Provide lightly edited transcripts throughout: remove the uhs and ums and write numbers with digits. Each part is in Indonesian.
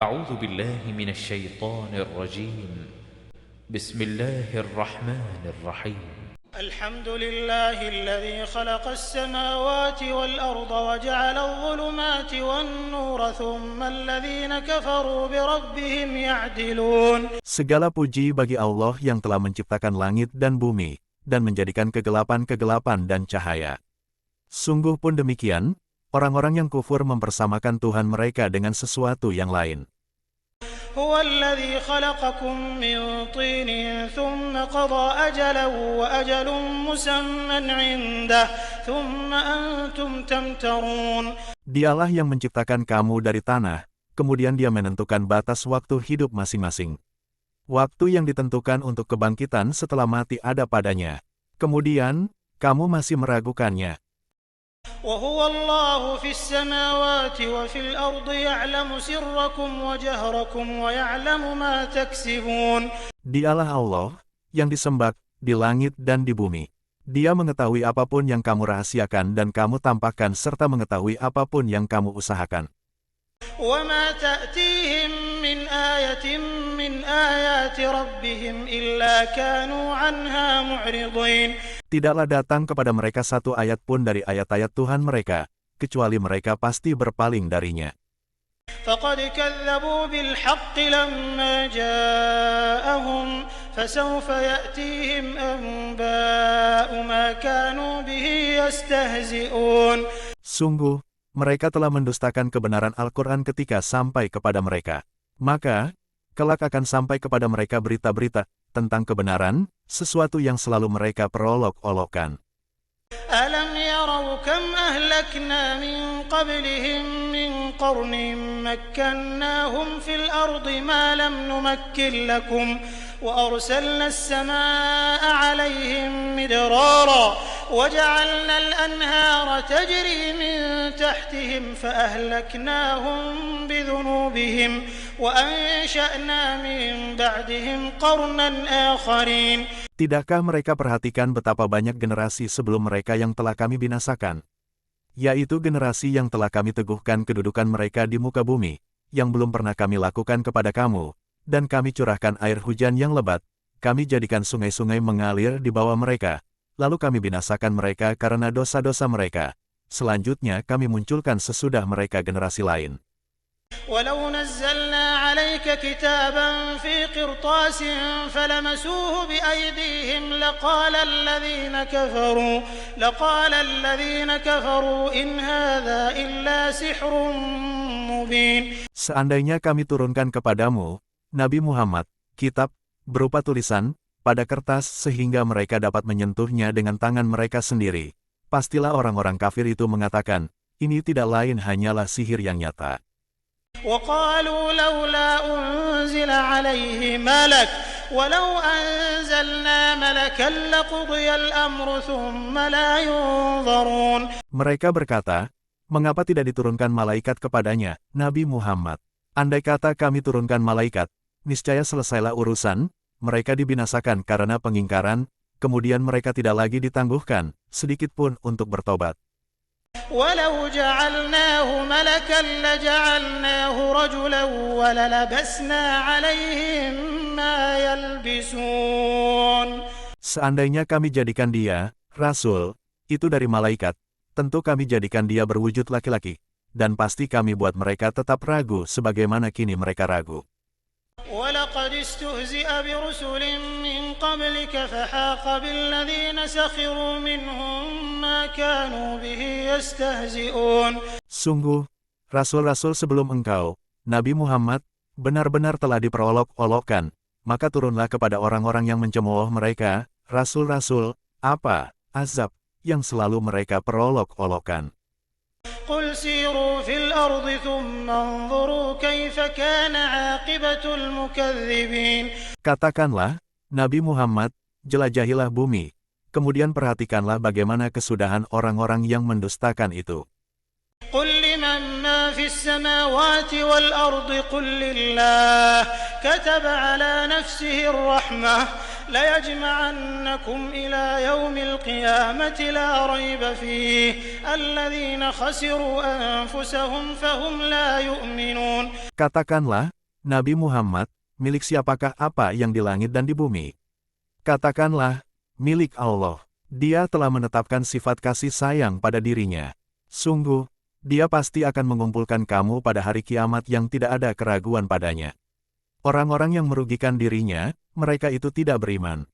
أعوذ بالله من الشيطان الرجيم بسم الله الرحمن الرحيم الحمد لله الذي خلق السماوات والأرض وجعل الظلمات والنور ثم الذين كفروا بربهم يعدلون. Segala puji bagi Allah yang telah menciptakan langit dan bumi, dan menjadikan kegelapan-kegelapan dan cahaya. Sungguh pun demikian, orang-orang yang kufur mempersamakan Tuhan mereka dengan sesuatu yang lain. هو الذي خلقكم من طين ثم قضى أجلا وأجل مسمى عنده ثم أنتم تمترون. Dialah yang menciptakan kamu dari tanah, kemudian Dia menentukan batas waktu hidup masing-masing. Waktu yang ditentukan untuk kebangkitan setelah mati ada padanya. Kemudian, kamu masih meragukannya. وهو الله في السماوات وفي الأرض يعلم سركم وجهركم ويعلم ما تكسبون. Dialah Allah, yang disembah, di langit dan di bumi. Dia mengetahui apapun yang kamu rahasiakan dan kamu tampakkan serta mengetahui apapun yang kamu usahakan. وما تأتيهم من آية من آيات ربهم إلا كانوا عنها معرضين. Tidaklah datang kepada mereka satu ayat pun dari ayat-ayat Tuhan mereka, kecuali mereka pasti berpaling darinya. فقد كذبوا بالحق لما جاءهم فسوف يأتيهم أنباء ما كانوا به يستهزئون. Sungguh, mereka telah mendustakan kebenaran Al-Quran ketika sampai kepada mereka. Maka, kelak akan sampai kepada mereka berita-berita tentang kebenaran, sesuatu yang selalu mereka perolok-olokkan. ألم يروا كم أهلكنا من قبلهم من قرن مكناهم في الأرض ما لم نمكن لكم وأرسلنا السماء عليهم مدرارا وجعلنا الأنهار تجري من تحتهم فأهلكناهم بذنوبهم وأنشأنا من بعدهم قرنا آخرين. Tidakkah mereka perhatikan betapa banyak generasi sebelum mereka yang telah kami binasakan? Yaitu generasi yang telah kami teguhkan kedudukan mereka di muka bumi, yang belum pernah kami lakukan kepada kamu, dan kami curahkan air hujan yang lebat, kami jadikan sungai-sungai mengalir di bawah mereka, lalu kami binasakan mereka karena dosa-dosa mereka. Selanjutnya kami munculkan sesudah mereka generasi lain. ولو نزلنا عليك كتابا في قرطاس فلمسوه بأيديهم لقال الذين كفروا إن هذا إلا سحر مبين. Seandainya kami turunkan kepadamu, Nabi Muhammad, kitab, berupa tulisan, pada kertas sehingga mereka dapat menyentuhnya dengan tangan mereka sendiri, pastilah orang-orang kafir itu mengatakan, ini tidak lain hanyalah sihir yang nyata. وقالوا لولا أنزل عليه ملك ولو أنزلنا ملكا لقضي الأمر ثم لا ينظرون. Mereka berkata, mengapa tidak diturunkan malaikat kepadanya, Nabi Muhammad? Andai kata kami turunkan malaikat, niscaya selesailah urusan, mereka dibinasakan karena pengingkaran, kemudian mereka tidak lagi ditangguhkan, sedikit pun untuk bertobat. ولو جعلناه ملكا لجعلناه رجلا وللبسنا عليهم ما يلبسون. Seandainya kami jadikan dia, Rasul, itu dari malaikat, tentu kami jadikan dia berwujud laki-laki, dan pasti kami buat mereka tetap ragu sebagaimana kini mereka ragu. ولقد استهزئ برسل من قبلك فحاق بالذين سخروا منهم ما كانوا به يستهزئون. Sungguh, rasul-rasul sebelum engkau, Nabi Muhammad, benar-benar telah diperolok-olokkan, maka turunlah kepada orang-orang yang mencemooh mereka, rasul-rasul, apa, azab, yang selalu mereka perolok-olokkan. قل سيروا في الأرض ثم انظروا كيف كان عاقبة المكذبين. Katakanlah, Nabi Muhammad, jelajahilah bumi, kemudian perhatikanlah bagaimana kesudahan orang-orang yang mendustakan itu. قل لمن ما في السماوات والأرض قل لله كتب على نفسه الرحمة ليجمعنكم إلى يوم القيامة لا ريب فيه الذين خسروا أنفسهم فهم لا يؤمنون. Katakanlah, Nabi Muhammad, milik siapakah apa yang di langit dan di bumi? Katakanlah, milik Allah. Dia telah menetapkan sifat kasih sayang pada dirinya. Sungguh, Dia pasti akan mengumpulkan kamu pada hari kiamat yang tidak ada keraguan padanya. Orang-orang yang merugikan dirinya, mereka itu tidak beriman.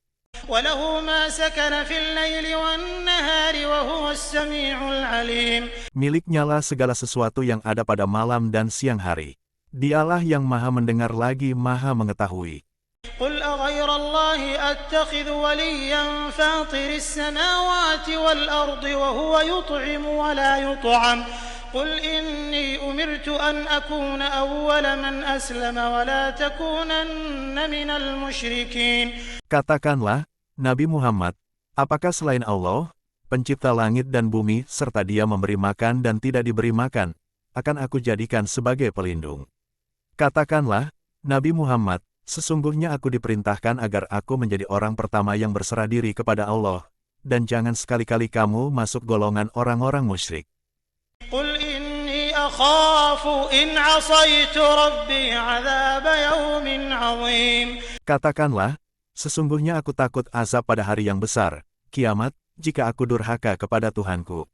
وله ما سكن في الليل والنهار وهو السميع العليم. Miliknyalah segala sesuatu yang ada pada malam dan siang hari. Dialah yang maha mendengar lagi maha mengetahui. قل أغير الله أتخذ وليا فاطر السماوات والأرض وهو يطعم ولا يطعم قل إني أمرت أن أكون أول من أسلم ولا تكونن من المشركين. Katakanlah, Nabi Muhammad, apakah selain Allah, pencipta langit dan bumi serta Dia memberi makan dan tidak diberi makan, akan aku jadikan sebagai pelindung. Katakanlah, Nabi Muhammad, sesungguhnya aku diperintahkan agar aku menjadi orang pertama yang berserah diri kepada Allah, dan jangan sekali-kali kamu masuk golongan orang-orang musyrik. قل إني أخاف إن عصيت ربي عذاب يوم عظيم. Katakanlah, sesungguhnya aku takut azab pada hari yang besar, kiamat, jika aku durhaka kepada Tuhanku.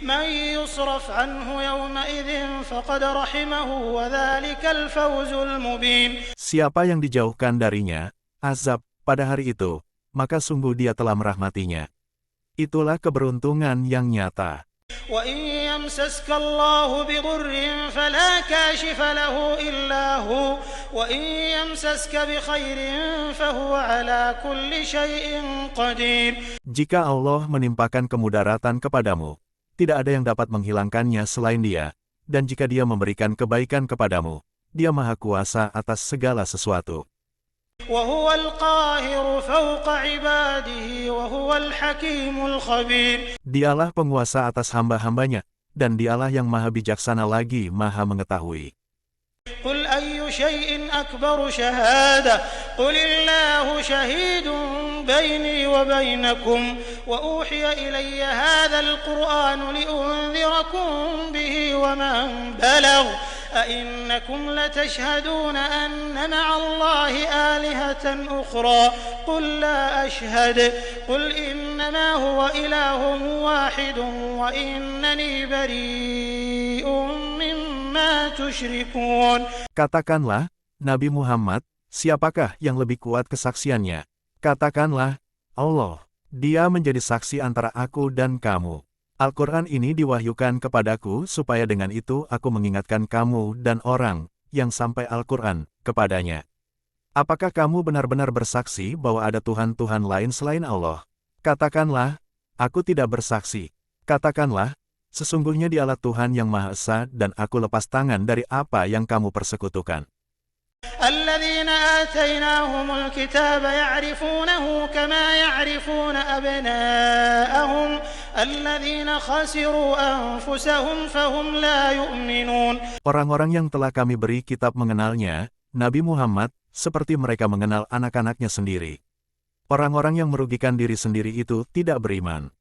من يصرف عنه يومئذ فقد رحمه وذلك الفوز المبين. Siapa yang dijauhkan darinya, azab, pada hari itu, maka sungguh Dia telah merahmatinya. Itulah keberuntungan yang nyata. وإن يمسسك الله بضر فلا كاشف له إلا هو وإن يمسسك بخير فهو على كل شيء قدير. Jika Allah menimpakan kemudaratan kepadamu, tidak ada yang dapat menghilangkannya selain Dia, dan jika Dia memberikan kebaikan kepadamu, Dia Maha Kuasa atas segala sesuatu. وهو القاهر فوق عباده وهو الحكيم الخبير. Dialah penguasa atas hamba-hambanya, dan Dialah yang maha bijaksana lagi maha mengetahui. قل أي شيء أكبر شهادة قل الله شهيد بيني وبينكم وأوحي إلي هذا القرآن لأنذركم به ومن بلغ أئنكم لتشهدون أن مع الله آلهة أخرى قل لا أشهد قل إنما هو إله واحد وإنني بريء مما تشركون. Katakanlah, Nabi Muhammad, siapakah yang lebih kuat kesaksiannya? Katakanlah, Allah, Dia menjadi saksi antara aku dan kamu. Al-Quran ini diwahyukan kepadaku supaya dengan itu aku mengingatkan kamu dan orang yang sampai Al-Quran kepadanya. Apakah kamu benar-benar bersaksi bahwa ada Tuhan-Tuhan lain selain Allah? Katakanlah, aku tidak bersaksi. Katakanlah, sesungguhnya Dialah Tuhan yang Maha Esa dan aku lepas tangan dari apa yang kamu persekutukan. الذين آتيناهم الكتاب يعرفونه كما يعرفون أبناءهم الذين خسروا أنفسهم فهم لا يؤمنون. Orang-orang yang telah kami beri kitab mengenalnya, Nabi Muhammad, seperti mereka mengenal anak-anaknya sendiri. Orang-orang yang merugikan diri sendiri itu tidak beriman.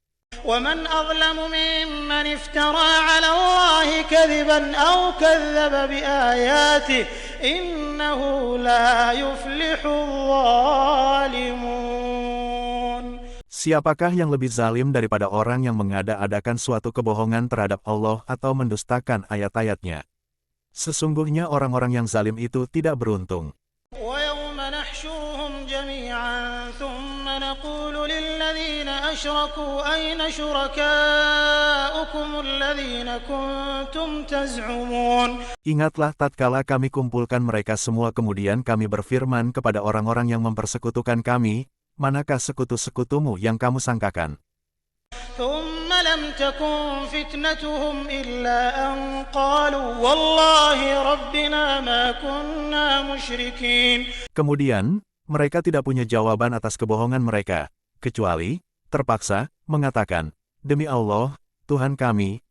ومن أظلم ممن افترى على الله كذبا أو كذب بآياته إنه لا يفلح الظالمون. Siapakah yang lebih zalim daripada orang yang mengada-adakan suatu kebohongan terhadap Allah atau mendustakan ayat-ayatnya? Sesungguhnya orang-orang yang zalim itu tidak beruntung. ويوم نحشرهم جميعا ثم نقول للذين أشركوا أين شركاؤكم الذين كنتم تزعمون. Ingatlah tatkala kami kumpulkan mereka semua kemudian kami berfirman kepada orang-orang yang mempersekutukan kami, manakah sekutu-sekutumu yang kamu sangkakan? ثم لم تكن فتنتهم إلا أن قالوا والله ربنا ما كنا مشركين. Kemudian, mereka tidak punya jawaban atas kebohongan mereka, kecuali, terpaksa, mengatakan, demi Allah, Tuhan kami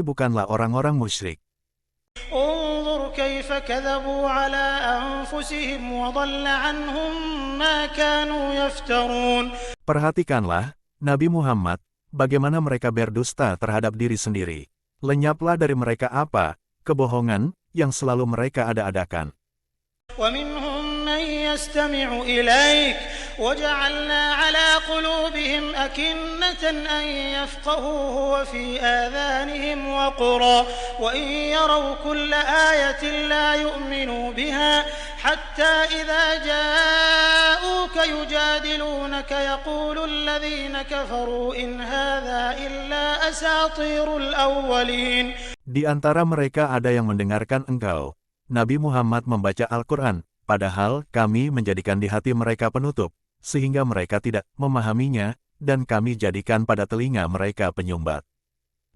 bukanlah orang-orang musyrik. انظر كيف كذبوا على أنفسهم وضل عنهم ما كانوا يفترون. Perhatikanlah, Nabi Muhammad, bagaimana mereka berdusta terhadap diri sendiri. Lenyaplah dari mereka apa, kebohongan, yang selalu mereka ada-adakan. ومنهم من يستمع إليك وجعلنا على قلوبهم أكنة أن يفقهوه وفي آذانهم وقرا وإن يروا كل آية لا يؤمنوا بها حتى إذا جاءوك يجادلونك يقول الذين كفروا إن هذا إلا أساطير الأولين. Di antara mereka ada yang mendengarkan engkau, Nabi Muhammad membaca Al-Quran, padahal kami menjadikan di hati mereka penutup, sehingga mereka tidak memahaminya, dan kami jadikan pada telinga mereka penyumbat.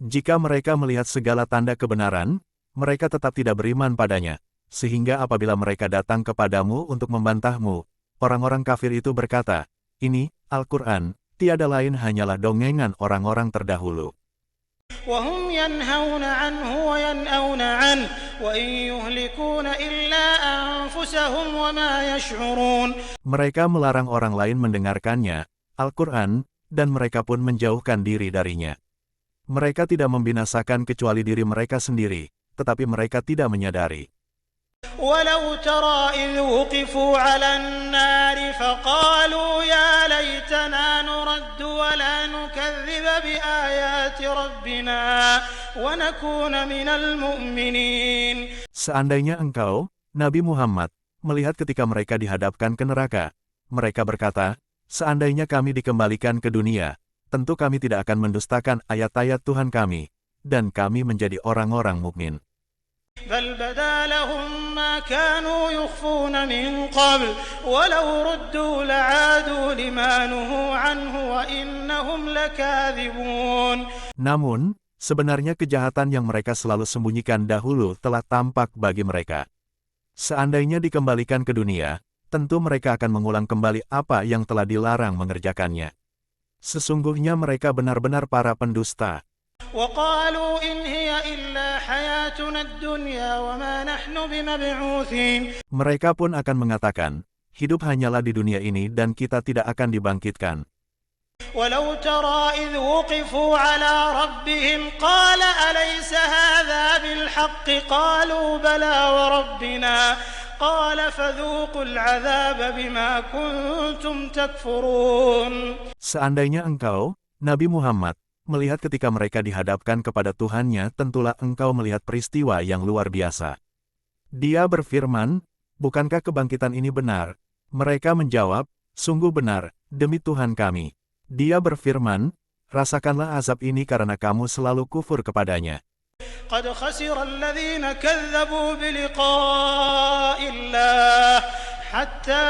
Jika mereka melihat segala tanda kebenaran, mereka tetap tidak beriman padanya, sehingga apabila mereka datang kepadamu untuk membantahmu, orang-orang kafir itu berkata, ini, Al-Quran, tiada lain hanyalah dongengan orang-orang terdahulu. وهم ينهون عنه وينأون عنه وإن يهلكون إلا أنفسهم وما يشعرون. Mereka melarang orang lain mendengarkannya, Al-Quran, dan mereka pun menjauhkan diri darinya. Mereka tidak membinasakan kecuali diri mereka sendiri, tetapi mereka tidak menyadari. ولو ترى إذ وقفوا على النار فقالوا يا ليتنا نرد ولا نكذب بآيات ربنا ونكون من المؤمنين. Seandainya engkau, Nabi Muhammad, melihat ketika mereka dihadapkan ke neraka, mereka berkata, seandainya kami dikembalikan ke dunia, tentu kami tidak akan mendustakan ayat-ayat Tuhan kami, dan kami menjadi orang-orang mukmin. بل بدا لهم ما كانوا يخفون من قبل ولو ردوا لعادوا لما نهوا عنه وإنهم لكاذبون. Namun, sebenarnya kejahatan yang mereka selalu sembunyikan dahulu telah tampak bagi mereka. Seandainya dikembalikan ke dunia, tentu mereka akan mengulang kembali apa yang telah dilarang mengerjakannya. Sesungguhnya mereka benar-benar para pendusta. وقالوا إن هي إلا حياتنا الدنيا وما نحن بمبعوثين. Mereka pun akan mengatakan, hidup hanyalah di dunia ini dan kita tidak akan dibangkitkan. ولو ترى إذ وقفوا على ربهم قال أليس هذا بالحق قالوا بلى وربنا قال فذوقوا العذاب بما كنتم تكفرون. Seandainya engkau, Nabi Muhammad, melihat ketika mereka dihadapkan kepada Tuhannya, tentulah engkau melihat peristiwa yang luar biasa. Dia berfirman, bukankah kebangkitan ini benar? Mereka menjawab, sungguh benar, demi Tuhan kami. Dia berfirman, rasakanlah azab ini karena kamu selalu kufur kepadanya. قد خسر الذين كذبوا بلقاء الله حتى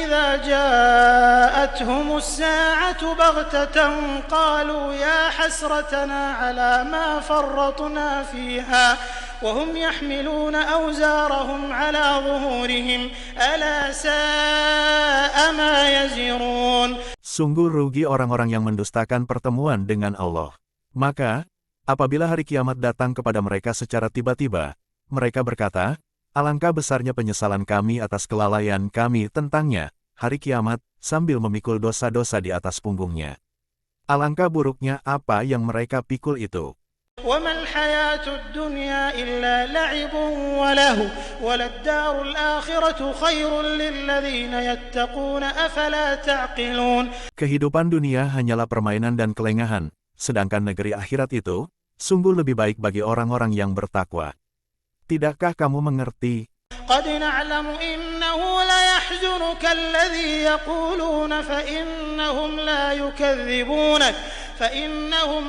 إذا جاءتهم الساعة بغتة قالوا يا حسرتنا على ما فرطنا فيها وهم يحملون أوزارهم على ظهورهم ألا ساء ما يزرون. Sungguh rugi orang-orang yang mendustakan pertemuan dengan Allah. Maka, apabila hari kiamat datang kepada mereka secara tiba-tiba, mereka berkata, alangkah besarnya penyesalan kami atas kelalaian kami tentangnya, hari kiamat, sambil memikul dosa-dosa di atas punggungnya. Alangkah buruknya apa yang mereka pikul itu. وَمَا الْحَيَاةُ الدُّنْيَا إِلَّا لَعِبٌ وَلَهْوٌ وَلَلدَّارُ الْآخِرَةُ خَيْرٌ لِّلَّذِينَ يَتَّقُونَ أَفَلَا تَعْقِلُونَ. Kehidupan dunia hanyalah permainan dan kelengahan, sedangkan negeri akhirat itu, sungguh lebih baik bagi orang-orang yang bertakwa. Tidakkah kamu mengerti? قَدْ نَعْلَمُ إِنَّهُ لَيَحْزُنُكَ الَّذِي يَقُولُونَ فَإِنَّهُمْ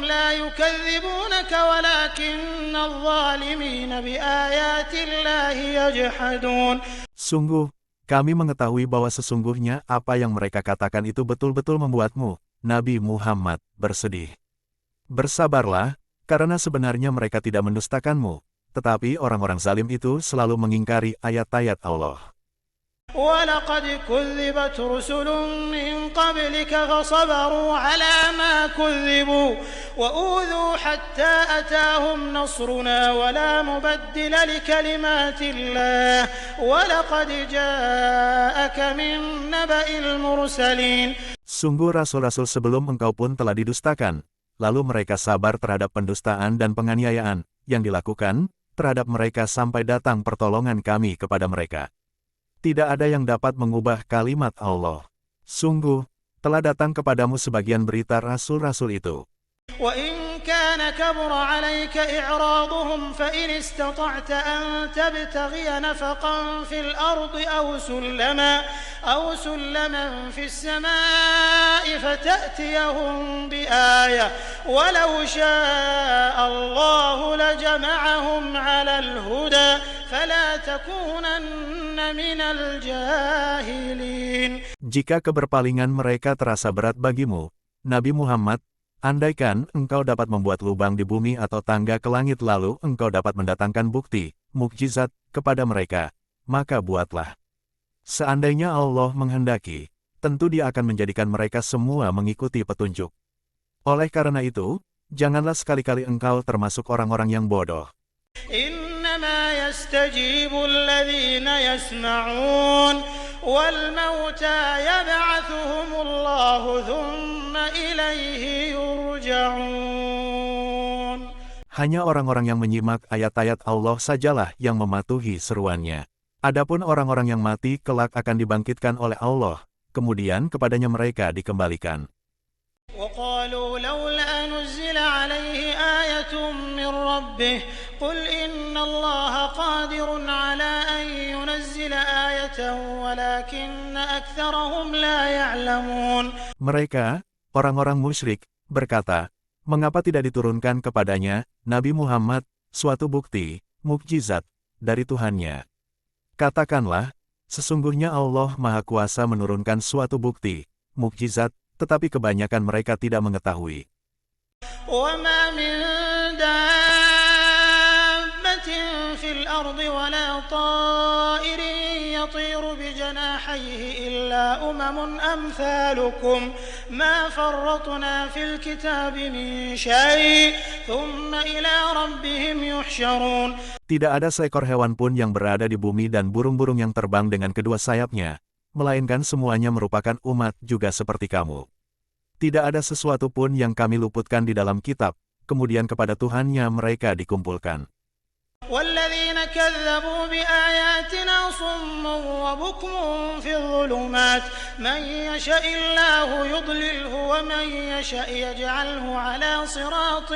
لَا يُكَذِّبُونَكَ وَلَكِنَّ الظَّالِمِينَ بِآيَاتِ اللَّهِ يَجْحَدُونَ. Sungguh, kami mengetahui bahwa sesungguhnya apa yang mereka katakan itu betul-betul membuatmu, Nabi Muhammad, bersedih. Bersabarlah, karena sebenarnya mereka tidak mendustakanmu, tetapi orang-orang zalim itu selalu mengingkari ayat-ayat Allah. وَلَقَدْ كُذِّبَتْ رُسُلٌ مِّن قَبْلِكَ فَصَبَرُوا عَلَىٰ مَا كُذِّبُوا وَأُوذُوا حَتَّىٰ أَتَاهُمْ نَصْرُنَا وَلَا مُبَدِّلَ لِكَلِمَاتِ اللَّهِ وَلَقَدْ جَاءَكَ مِن نَّبَإِ الْمُرْسَلِينَ. Sungguh rasul-rasul sebelum engkau pun telah didustakan, lalu mereka sabar terhadap pendustaan dan penganiayaan yang dilakukan terhadap mereka sampai datang pertolongan kami kepada mereka. Tidak ada yang dapat mengubah kalimat Allah. Sungguh, telah datang kepadamu sebagian berita rasul-rasul itu. وَإِن كَانَ كَبُرَ عَلَيْكَ إِعْرَاضُهُمْ فَإِنِ اسْتَطَعْتَ أَن تَبْتَغِيَ نَفَقًا فِي الْأَرْضِ أَوْ سُلَّمًا فِي السَّمَاءِ فَتَأْتِيَهُم بِآيَةٍ وَلَوْ شَاءَ اللَّهُ لَجَمَعَهُمْ عَلَى الْهُدَىٰ فَلَا تَكُونَنَّ مِنَ الْجَاهِلِينَ. Jika keberpalingan mereka terasa berat bagimu, Nabi Muhammad, andaikan engkau dapat membuat lubang di bumi atau tangga ke langit lalu engkau dapat mendatangkan bukti, mukjizat, kepada mereka, maka buatlah. Seandainya Allah menghendaki, tentu Dia akan menjadikan mereka semua mengikuti petunjuk. Oleh karena itu, janganlah sekali-kali engkau termasuk orang-orang yang bodoh. إِنَّمَا يَسْتَجِيبُ الَّذِينَ يَسْمَعُونَ وَالْمَوْتَىٰ يَبْعَثُهُمُ اللَّهُ ثُمَّ إِلَيْهِ يُرْجَعُونَ. Hanya orang-orang yang menyimak ayat-ayat Allah sajalah yang mematuhi seruannya. Adapun orang-orang yang mati kelak akan dibangkitkan oleh Allah, kemudian kepadanya mereka dikembalikan. وَقَالُوا لَوْلَا نُزِّلَ عَلَيْهِ آيَةٌ مِّن رَّبِّهِ قُلْ إِنَّ اللَّهَ قَادِرٌ عَلَىٰ أَن يُنَزِّلَ آيَةً وَلَٰكِنَّ أَكْثَرَهُمْ لَا يَعْلَمُونَ. Mereka, orang-orang musyrik, berkata, mengapa tidak diturunkan kepadanya, Nabi Muhammad, suatu bukti, mukjizat, dari Tuhannya? Katakanlah, sesungguhnya Allah Maha Kuasa menurunkan suatu bukti, mukjizat, tetapi kebanyakan mereka tidak mengetahui. وَمَا مِن دَابَّةٍ فِي الْأَرْضِ وَلَا طَائِرٍ يَطِيرُ بِجَنَاحَيْهِ إِلَّا أُمَمٌ أَمْثَالُكُمْ مَا فَرَّطْنَا فِي الْكِتَابِ مِن شَيْءٍ ثُمَّ إِلَىٰ رَبِّهِمْ يُحْشَرُونَ. Tidak ada seekor hewan pun yang berada di bumi dan burung-burung yang terbang dengan kedua sayapnya, melainkan semuanya merupakan umat juga seperti kamu. Tidak ada sesuatu pun yang kami luputkan di dalam kitab, kemudian kepada Tuhannya mereka dikumpulkan. وَالَّذِينَ كَذَّبُوا بِآيَاتِنَا صُمٌّ وَبُكْمٌ فِي الظُّلُمَاتِ مَن يَشَإِ اللَّهُ يُضْلِلْهُ وَمَن يَشَأْ يَجْعَلْهُ عَلَىٰ صِرَاطٍ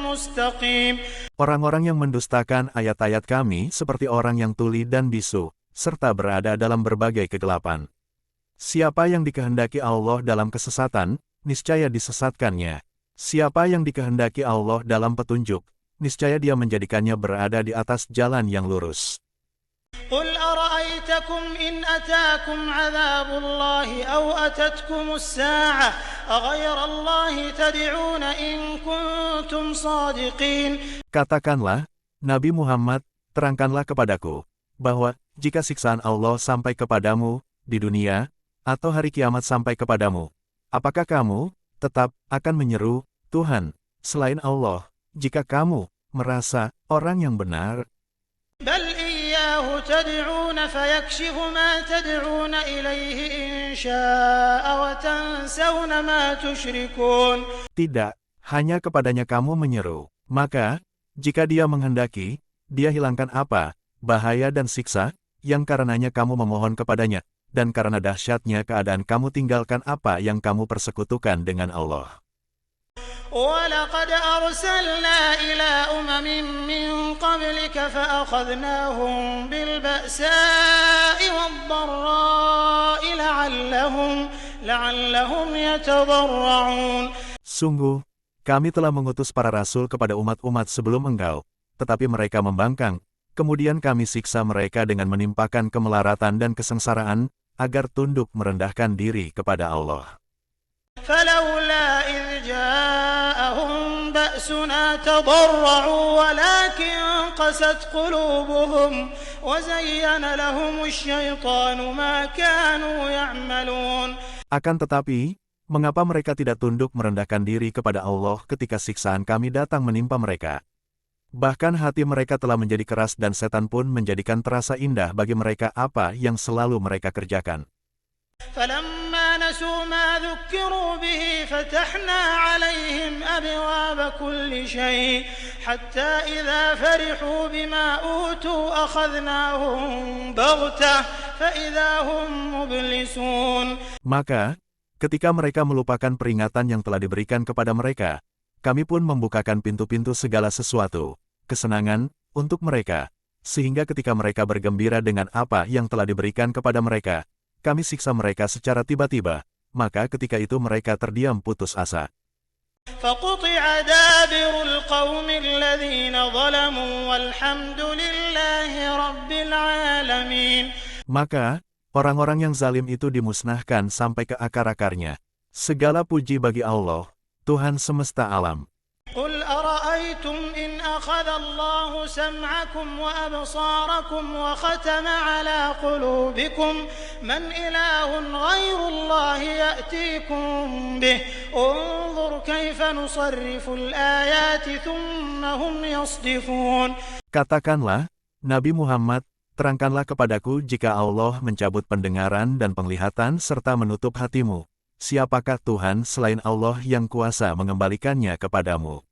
مُّسْتَقِيمٍ. Orang-orang yang mendustakan ayat-ayat kami seperti orang yang tuli dan bisu, serta berada dalam berbagai kegelapan. Siapa yang dikehendaki Allah dalam kesesatan, niscaya disesatkannya. Siapa yang dikehendaki Allah dalam petunjuk, niscaya Dia menjadikannya berada di atas jalan yang lurus. قُلْ أَرَأَيْتَكُمْ إِنْ أَتَاكُمْ عَذَابُ اللَّهِ أَوْ أَتَتْكُمُ السَّاعَةُ أَغَيْرَ اللَّهِ تَدْعُونَ إِن كُنتُمْ صَادِقِينَ. Katakanlah, Nabi Muhammad, terangkanlah kepadaku, bahwa jika siksaan Allah sampai kepadamu di dunia, atau hari kiamat sampai kepadamu, apakah kamu tetap akan menyeru Tuhan selain Allah, jika kamu merasa orang yang benar? بَلْ إِيَّاهُ تَدْعُونَ فَيَكْشِفُ مَا تَدْعُونَ إِلَيْهِ إِن شَاءَ وَتَنسَوْنَ مَا تُشْرِكُونَ. Tidak, hanya kepadanya kamu menyeru, maka jika Dia menghendaki, Dia hilangkan apa bahaya dan siksa yang karenanya kamu memohon kepadanya, dan karena dahsyatnya keadaan kamu tinggalkan apa yang kamu persekutukan dengan Allah. وَلَقَدْ أَرْسَلْنَا إِلَىٰ أُمَمٍ مِّن قَبْلِكَ فَأَخَذْنَاهُم بِالْبَأْسَاءِ وَالضَّرَّاءِ لَعَلَّهُمْ يَتَضَرَّعُونَ. Sungguh, kami telah mengutus para rasul kepada umat-umat sebelum engkau, tetapi mereka membangkang. Kemudian kami siksa mereka dengan menimpakan kemelaratan dan kesengsaraan, agar tunduk merendahkan diri kepada Allah. فَلَوْلَا إِذْ جَاءَهُم بأسنا تضرعوا ولكن قست قلوبهم وزين لهم الشيطان ما كانوا يعملون. Akan tetapi, mengapa mereka tidak tunduk merendahkan diri kepada Allah ketika siksaan kami datang menimpa mereka? Bahkan hati mereka telah menjadi keras dan setan pun menjadikan terasa indah bagi mereka apa yang selalu mereka kerjakan. فَلَمَّا نَسُوا مَا ذُكِّرُوا بِهِ فَتَحْنَا عَلَيْهِمْ أَبْوَابَ كُلِّ شَيْءٍ حَتَّى إِذَا فَرِحُوا بِمَا أُوتُوا أَخَذْنَاهُمْ بَغْتَةً فَإِذَا هُمْ مُبْلِسُونَ. Maka, ketika mereka melupakan peringatan yang telah diberikan kepada mereka, kami pun membukakan pintu-pintu segala sesuatu, kesenangan, untuk mereka, sehingga ketika mereka bergembira dengan apa yang telah diberikan kepada mereka, kami siksa mereka secara tiba-tiba, maka ketika itu mereka terdiam putus asa. فَقُطِعَ دَابِرُ الْقَوْمِ الَّذِينَ ظَلَمُوا وَالْحَمْدُ لِلَّهِ رَبِّ الْعَالَمِينَ. Maka, orang-orang yang zalim itu dimusnahkan sampai ke akar-akarnya. Segala puji bagi Allah, Tuhan semesta alam. قُلْ أَرَأَيْتُمْ إِنْ أَخَذَ اللَّهُ سَمْعَكُمْ وَأَبْصَارَكُمْ وَخَتَمَ عَلَى قُلُوبِكُمْ مَنْ إِلَٰهٌ غَيْرُ اللَّهِ يَأْتِيكُمْ بِهِ انظُرْ كَيْفَ نُصَرِّفُ الْآيَاتِ ثُمَّ هُمْ يَصْدِفُونَ. Katakanlah, Nabi Muhammad, terangkanlah kepadaku jika Allah mencabut pendengaran dan penglihatan serta menutup hatimu. Siapakah Tuhan selain Allah yang kuasa mengembalikannya kepadamu?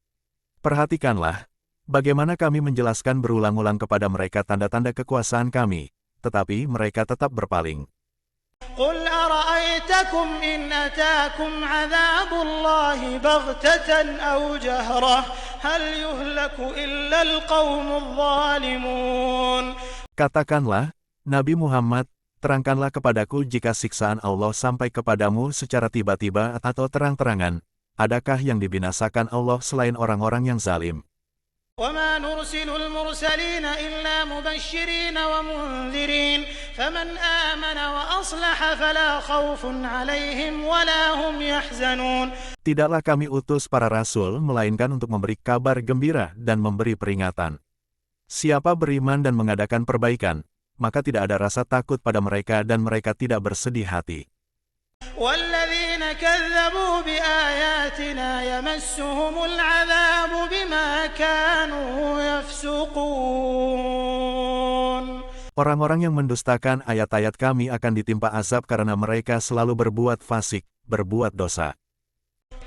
Perhatikanlah, bagaimana kami menjelaskan berulang-ulang kepada mereka tanda-tanda kekuasaan kami, tetapi mereka tetap berpaling. قُلْ أَرَأَيْتَكُمْ إِنْ أَتَاكُمْ عَذَابُ اللَّهِ بَغْتَةً أَوْ جَهْرَةً هَلْ يُهْلَكُ إِلَّا الْقَوْمُ الظَّالِمُونَ. Katakanlah, Nabi Muhammad, terangkanlah kepadaku jika siksaan Allah sampai kepadamu secara tiba-tiba atau terang-terangan, adakah yang dibinasakan Allah selain orang-orang yang zalim? وَمَا نُرْسِلُ الْمُرْسَلِينَ إِلَّا مُبَشِّرِينَ وَمُنذِرِينَ فَمَنْ آمَنَ وَأَصْلَحَ فَلَا خَوْفٌ عَلَيْهِمْ وَلَا هُمْ يَحْزَنُونَ. Tidaklah kami utus para rasul melainkan untuk memberi kabar gembira dan memberi peringatan. Siapa beriman dan mengadakan perbaikan, maka tidak ada rasa takut pada mereka dan mereka tidak bersedih hati. وَالَّذِينَ كَذَّبُوا بِآيَاتِنَا يَمَسُّهُمُ الْعَذَابُ بِمَا كَانُوا يَفْسُقُونَ. Orang-orang yang mendustakan ayat-ayat kami akan ditimpa azab karena mereka selalu berbuat fasik, berbuat dosa.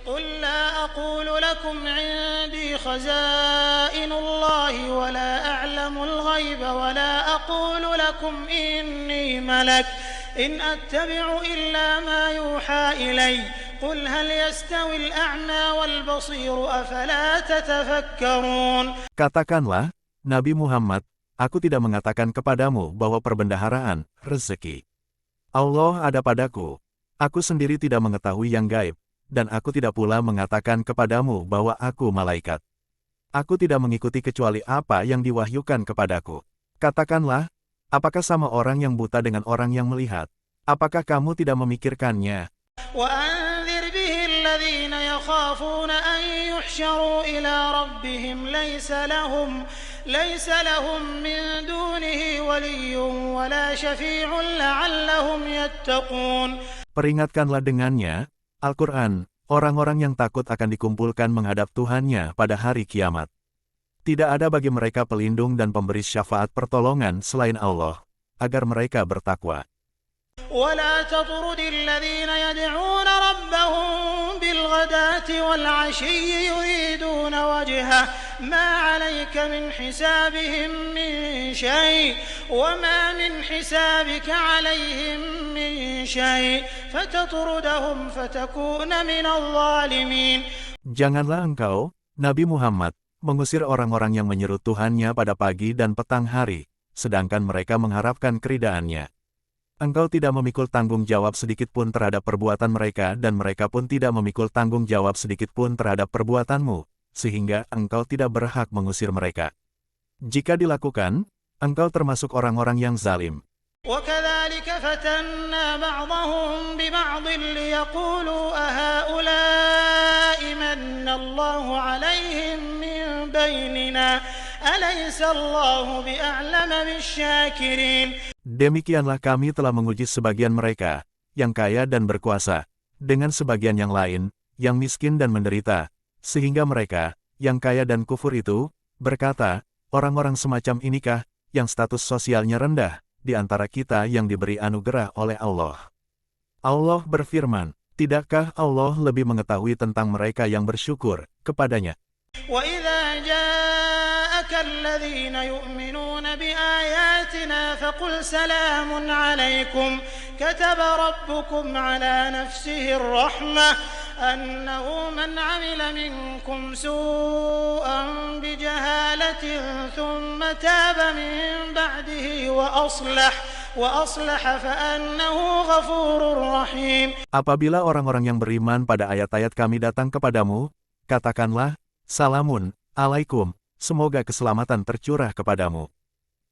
قُلْ لَا أَقُولُ لَكُمْ عِندِي خَزَائِنُ اللَّهِ وَلَا أَعْلَمُ الْغَيْبَ وَلَا أَقُولُ لَكُمْ إِنِّي مَلَكٌ إِنْ أَتَّبِعُ إِلَّا مَا يُوحَى إِلَيَّ قُلْ هَلْ يَسْتَوِي الْأَعْمَى وَالْبَصِيرُ أَفَلَا تَتَفَكَّرُونَ. Katakanlah, Nabi Muhammad, aku tidak mengatakan kepadamu bahwa perbendaharaan, rezeki Allah ada padaku. Aku sendiri tidak mengetahui yang gaib, dan aku tidak pula mengatakan kepadamu bahwa aku malaikat. Aku tidak mengikuti kecuali apa yang diwahyukan kepadaku. Katakanlah, apakah sama orang yang buta dengan orang yang melihat? Apakah kamu tidak memikirkannya? وَأَنذِرْ بِهِ الَّذِينَ يَخَافُونَ أَن يُحْشَرُوا إِلَى رَبِّهِمْ لَيْسَ لَهُم مِّن دُونِهِ وَلِيٌّ وَلَا شَفِيعٌ لَّعَلَّهُمْ يَتَّقُونَ. Peringatkanlah dengannya, Al-Quran, orang-orang yang takut akan dikumpulkan menghadap Tuhannya pada hari kiamat. Tidak ada bagi mereka pelindung dan pemberi syafaat pertolongan selain Allah, agar mereka bertakwa. وَلَا تَطْرُدِ الَّذِينَ يَدْعُونَ رَبَّهُم بِالْغَدَاةِ وَالْعَشِيِّ يُرِيدُونَ وَجْهَهُ مَا عَلَيْكَ مِنْ حِسَابِهِم مِّن شَيْءٍ وَمَا مِنْ حِسَابِكَ عَلَيْهِم مِّن شَيْءٍ فَتَطْرُدَهُمْ فَتَكُونَ مِنَ الظَّالِمِينَ. Janganlah engkau, Nabi Muhammad, mengusir orang-orang yang menyeru Tuhannya pada pagi dan petang hari, sedangkan mereka mengharapkan keridhaannya. Engkau tidak memikul tanggung jawab sedikit pun terhadap perbuatan mereka dan mereka pun tidak memikul tanggung jawab sedikit pun terhadap perbuatanmu, sehingga engkau tidak berhak mengusir mereka. Jika dilakukan, engkau termasuk orang-orang yang zalim. وكذلك فتنا بعضهم ببعض ليقولوا أهؤلاء من الله عليهم من بيننا أليس الله بأعلم بالشاكرين. Demikianlah kami telah menguji sebagian mereka, yang kaya dan berkuasa, dengan sebagian yang lain, yang miskin dan menderita, sehingga mereka, yang kaya dan kufur itu, berkata, orang-orang semacam inikah, yang status sosialnya rendah, di antara kita yang diberi anugerah oleh Allah. Allah berfirman, tidakkah Allah lebih mengetahui tentang mereka yang bersyukur kepadanya? وَإِذَا جَاءَكَ الَّذِينَ يُؤْمِنُونَ بِآيَاتِنَا فَقُلْ سَلَامٌ عَلَيْكُمْ كَتَبَ رَبُّكُمْ عَلَى نَفْسِهِ الرَّحْمَةَ أَنَّهُ مَنْ عَمِلَ مِنكُمْ سُوءًا بِجَهَالَةٍ ثُمَّ تَابَ مِن بَعْدِهِ وَأَصْلَحَ فَأَنَّهُ غَفُورٌ رَّحِيمٌ. Apabila orang-orang yang beriman pada ayat-ayat kami datang kepadamu, katakanlah, Salamun, alaikum, semoga keselamatan tercurah kepadamu.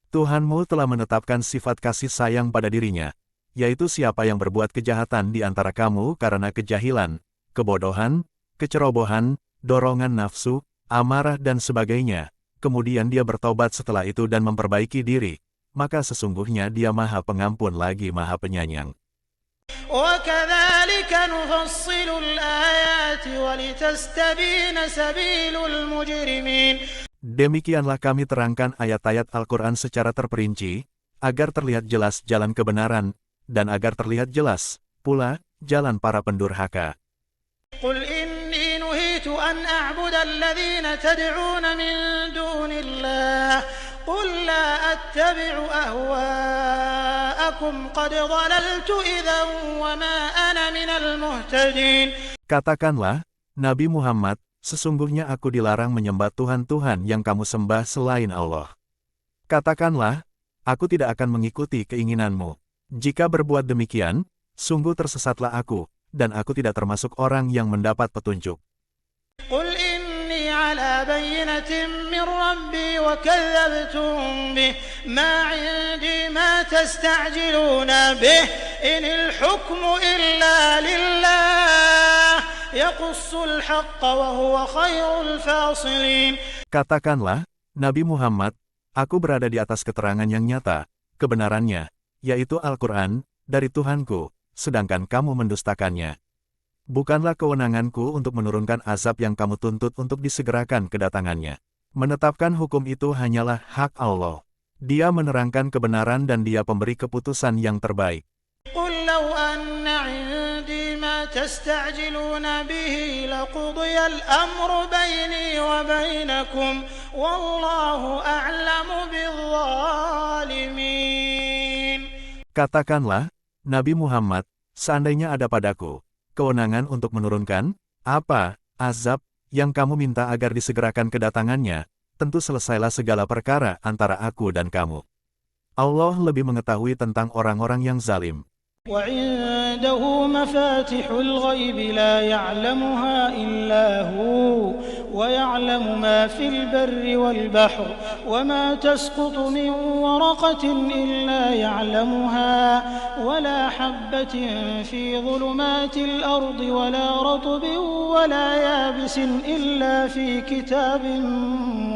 Tuhanmu telah menetapkan sifat kasih sayang pada dirinya, yaitu siapa yang berbuat kejahatan di antara kamu karena kejahilan, kebodohan, kecerobohan, dorongan nafsu, amarah dan sebagainya, kemudian dia bertobat setelah itu dan memperbaiki diri, maka sesungguhnya dia Maha Pengampun lagi Maha Penyayang. وَكَذَلِكَ نُفَصِّلُ الْآيَاتِ وَلِتَسْتَبِينَ سَبِيلُ الْمُجْرِمِينَ. Demikianlah kami terangkan ayat-ayat Al-Quran secara terperinci, agar terlihat jelas jalan kebenaran, dan agar terlihat jelas pula jalan para pendurhaka. قُلْ إِنِّي نُهِيتُ أَنْ أَعْبُدَ الَّذِينَ تَدْعُونَ مِن دُونِ اللَّهِ قُلْ لَا أَتَّبِعُ أَهْوَاءَكُمْ قَدْ ضَلَلْتُ إِذًا وَمَا أَنَا مِنَ الْمُهْتَدِينَ. Katakanlah, Nabi Muhammad, sesungguhnya aku dilarang menyembah Tuhan-Tuhan yang kamu sembah selain Allah. Katakanlah, aku tidak akan mengikuti keinginanmu. Jika berbuat demikian, sungguh tersesatlah aku, dan aku tidak termasuk orang yang mendapat petunjuk. قُلْ إِنِّي عَلَى بَيِّنَةٍ مِّن رَّبِّي وَكَذَّبْتُم بِهِ مَا عِندِي مَا تَسْتَعْجِلُونَ بِهِ إِنِ الْحُكْمُ إِلَّا لِلَّهِ يَقُصُّ الْحَقَّ وَهُوَ خَيْرُ الْفَاصِلِينَ. Katakanlah, Nabi Muhammad, aku berada di atas keterangan yang nyata, kebenarannya, yaitu Al-Quran, dari Tuhanku, sedangkan kamu mendustakannya. Bukanlah kewenanganku untuk menurunkan azab yang kamu tuntut untuk disegerakan kedatangannya. Menetapkan hukum itu hanyalah hak Allah. Dia menerangkan kebenaran dan dia pemberi keputusan yang terbaik. قُلْ لَوْ أَنَّ عِندِي مَا تَسْتَعْجِلُونَ بِهِ لَقُضِيَ الْأَمْرُ بَيْنِي وَبَيْنَكُمْ وَاللَّهُ أَعْلَمُ بِالظَّالِمِينَ. Katakanlah, Nabi Muhammad, seandainya ada padaku kewenangan untuk menurunkan azab yang kamu minta agar disegerakan kedatangannya, tentu selesailah segala perkara antara aku dan kamu. Allah lebih mengetahui tentang orang-orang yang zalim. وعنده مفاتح الغيب لا يعلمها إلا هو ويعلم ما في البر والبحر وما تسقط من ورقة إلا يعلمها ولا حبة في ظلمات الأرض ولا رطب ولا يابس إلا في كتاب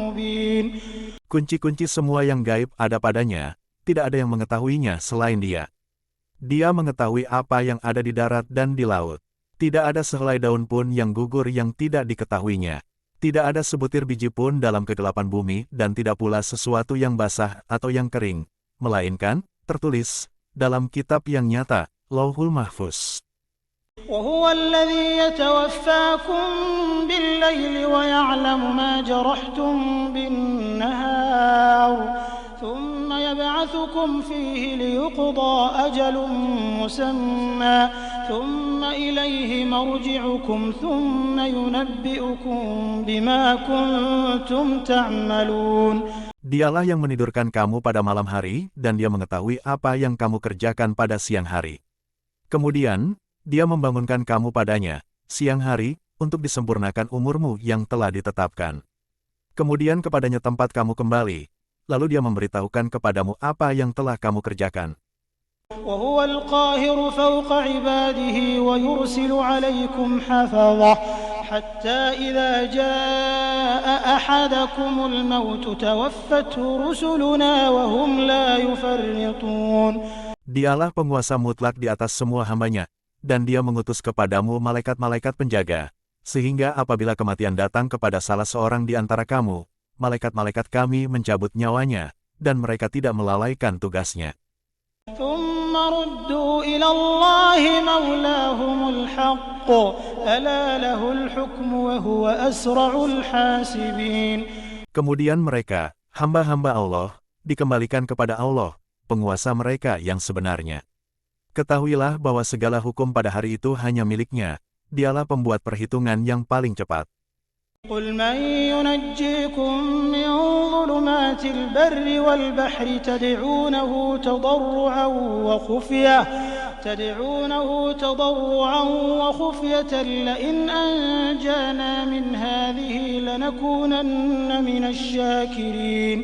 مبين. Kunci-kunci semua yang gaib ada padanya, tidak ada yang mengetahuinya selain Dia. Dia mengetahui apa yang ada di darat dan di laut. Tidak ada sehelai daun pun yang gugur yang tidak diketahuinya. Tidak ada sebutir biji pun dalam kegelapan bumi dan tidak pula sesuatu yang basah atau yang kering, melainkan tertulis dalam kitab yang nyata, Lauhul Mahfuz. وهو الذي يتوفاكم بالليل ويعلم ما جرحتم بالنهار ثم يبعثكم فيه ليقضى أجل مسمى ثم إليه مرجعكم ثم ينبئكم بما كنتم تعملون. Dialah yang menidurkan kamu pada malam hari dan Dia mengetahui apa yang kamu kerjakan pada siang hari. Kemudian, Dia membangunkan kamu padanya, siang hari, untuk disempurnakan umurmu yang telah ditetapkan. Kemudian kepadanya tempat kamu kembali, lalu Dia memberitahukan kepadamu apa yang telah kamu kerjakan. وهو القاهر فوق عباده ويرسل عليكم حفظة حتى إذا جاء أحدكم الموت توفته رسلنا وهم لا يفرطون. Dialah penguasa mutlak di atas semua hambanya, dan Dia mengutus kepadamu malaikat-malaikat penjaga, sehingga apabila kematian datang kepada salah seorang di antara kamu, malaikat-malaikat kami mencabut nyawanya, dan mereka tidak melalaikan tugasnya. ثم ردوا إلى الله مولاهم الحق ألا له الحكم وهو أسرع الحاسبين. Kemudian mereka, hamba-hamba Allah, dikembalikan kepada Allah, penguasa mereka yang sebenarnya. Ketahuilah bahwa segala hukum pada hari itu hanya miliknya, Dialah pembuat perhitungan yang paling cepat. قل من ينجيكم من ظلمات البر والبحر تدعونه تضرعا وخفية لئن أنجانا من هذه لنكونن من الشاكرين.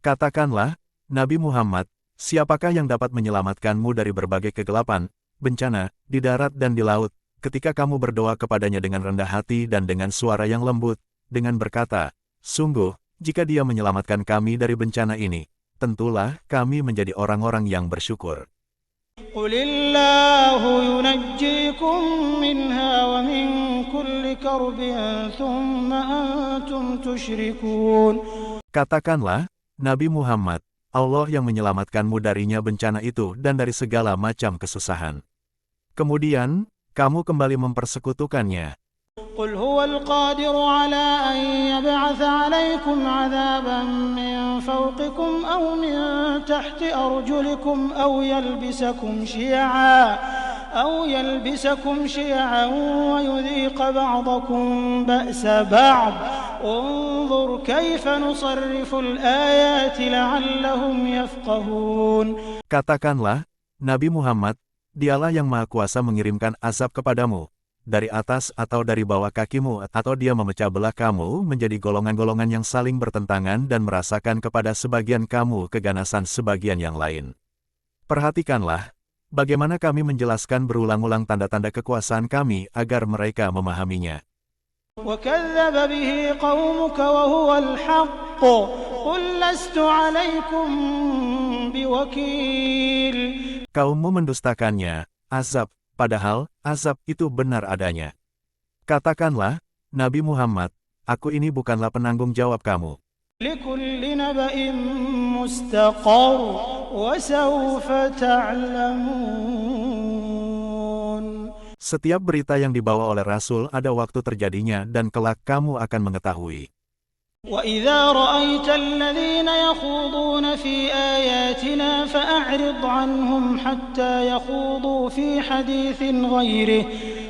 Katakanlah, Nabi Muhammad, siapakah yang dapat menyelamatkanmu dari berbagai kegelapan, bencana, di darat dan di laut, ketika kamu berdoa kepadanya dengan rendah hati dan dengan suara yang lembut, dengan berkata, sungguh, jika Dia menyelamatkan kami dari bencana ini, tentulah kami menjadi orang-orang yang bersyukur. قل الله ينجيكم منها ومن كل كرب ثم أنتم تشركون. Katakanlah, Nabi Muhammad, Allah yang menyelamatkanmu darinya bencana itu dan dari segala macam kesusahan. Kemudian, kamu kembali mempersekutukannya. قل هو القادر على أن يبعث عليكم عذابا من فوقكم أو من تحت أرجلكم أو يلبسكم شيعا ويذيق بعضكم بأس بعض انظر كيف نصرف الآيات لعلهم يفقهون. Katakanlah, Nabi Muhammad, Dialah yang Maha Kuasa mengirimkan azab kepadamu, dari atas atau dari bawah kakimu, atau Dia memecah belah kamu menjadi golongan-golongan yang saling bertentangan dan merasakan kepada sebagian kamu keganasan sebagian yang lain. Perhatikanlah, bagaimana kami menjelaskan berulang-ulang tanda-tanda kekuasaan kami agar mereka memahaminya. وَكَذَّبَ بِهِ قَوْمُكَ وَهُوَ الْحَقُّ قُلْ لَسْتُ عَلَيْكُمْ بِوَكِيلٍ. Kaummu mendustakannya, azab, padahal azab itu benar adanya. Katakanlah, Nabi Muhammad, aku ini bukanlah penanggung jawab kamu. لِكُلِّ نَبَإٍ مُسْتَقَرٌّ وَسَوْفَ تَعْلَمُونَ. Setiap berita yang dibawa oleh Rasul ada waktu terjadinya dan kelak kamu akan mengetahui. وَإِذَا رَأَيْتَ الَّذِينَ يَخُوضُونَ فِي آيَاتِنَا فَأَعْرِضْ عَنْهُمْ حَتَّى يَخُوضُوا فِي حَدِيثٍ غَيْرِهِ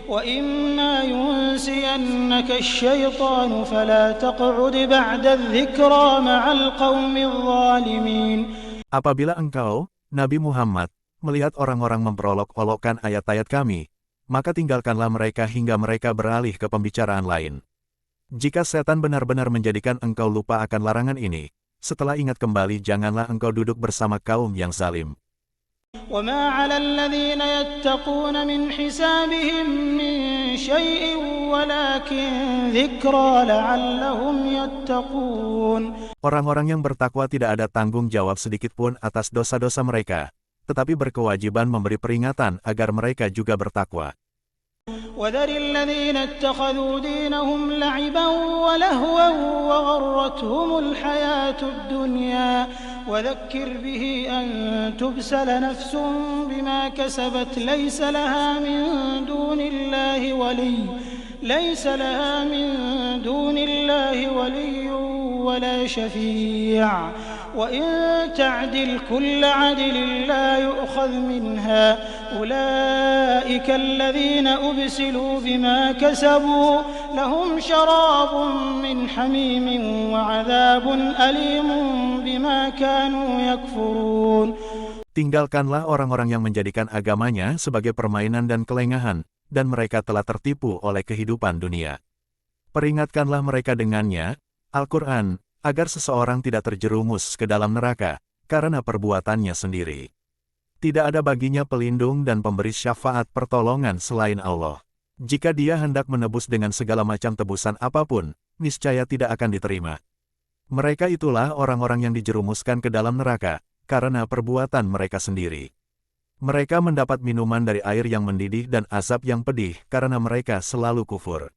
وَإِمَّا يُنْسِيَنَّكَ الشَّيْطَانُ فَلَا تَقْعُدْ بَعْدَ الذِّكْرَى مَعَ الْقَوْمِ الظَّالِمِينَ. Apabila engkau, Nabi Muhammad, melihat orang-orang memperolok-olokkan ayat-ayat kami, maka tinggalkanlah mereka hingga mereka beralih ke pembicaraan lain. Jika setan benar-benar menjadikan engkau lupa akan larangan ini, setelah ingat kembali janganlah engkau duduk bersama kaum yang zalim. وَمَا عَلَى الَّذِينَ يَتَّقُونَ مِنْ حِسَابِهِمْ مِنْ شَيْءٍ وَلَكِنْ ذِكْرَى لَعَلَّهُمْ يَتَّقُونَ. Orang-orang yang bertakwa tidak ada tanggung jawab sedikitpun atas dosa-dosa mereka, tetapi berkewajiban memberi peringatan agar mereka juga bertakwa. وَذَرِ الَّذِينَ اتَّخَذُوا دِينَهُمْ لَعِبًا وَلَهْوًا وَغَرَّتْهُمُ الْحَيَاةُ الدُّنْيَا وَذَكِّرْ بِهِ أَن تُبْسَلَ نَفْسٌ بِمَا كَسَبَتْ لَيْسَ لَهَا مِن دُونِ اللَّهِ وَلِيٌّ وَلَا شَفِيعٌ وَإِن تَعْدِلْ كُلَّ عَدْلٍ لَّا يُؤْخَذْ مِنْهَا أُولَٰئِكَ الَّذِينَ أُبْسِلُوا بِمَا كَسَبُوا لَهُمْ شَرَابٌ مِّنْ حَمِيمٍ وَعَذَابٌ أَلِيمٌ بِمَا كَانُوا يَكْفُرُونَ. Tinggalkanlah orang-orang yang menjadikan agamanya sebagai permainan dan kelengahan, dan mereka telah tertipu oleh kehidupan dunia. Peringatkanlah mereka dengannya, Al-Quran, agar seseorang tidak terjerumus ke dalam neraka, karena perbuatannya sendiri. Tidak ada baginya pelindung dan pemberi syafaat pertolongan selain Allah. Jika dia hendak menebus dengan segala macam tebusan apapun, niscaya tidak akan diterima. Mereka itulah orang-orang yang dijerumuskan ke dalam neraka, karena perbuatan mereka sendiri. Mereka mendapat minuman dari air yang mendidih dan azab yang pedih, karena mereka selalu kufur.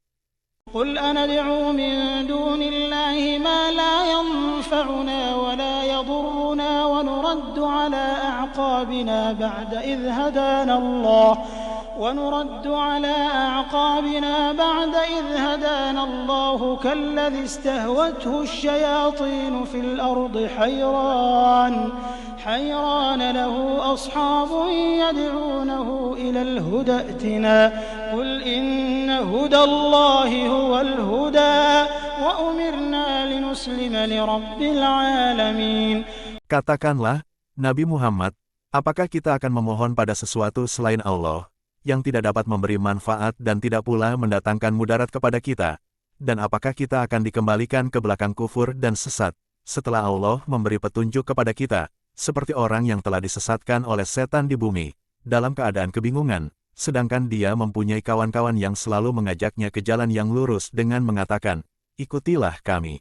قل أندعو من دون الله ما لا ينفعنا ولا يضرنا ونرد على أعقابنا بعد إذ هدانا الله كالذي استهوته الشياطين في الأرض حيران له أصحاب يدعونه إلى الهدى ائتنا قل إن هدى الله هو الهدى وأمرنا لنسلم لرب العالمين. Katakanlah, Nabi Muhammad, apakah kita akan memohon pada sesuatu selain Allah, yang tidak dapat memberi manfaat dan tidak pula mendatangkan mudarat kepada kita? Dan apakah kita akan dikembalikan ke belakang kufur dan sesat, setelah Allah memberi petunjuk kepada kita, seperti orang yang telah disesatkan oleh setan di bumi, dalam keadaan kebingungan, sedangkan dia mempunyai kawan-kawan yang selalu mengajaknya ke jalan yang lurus dengan mengatakan, ikutilah kami.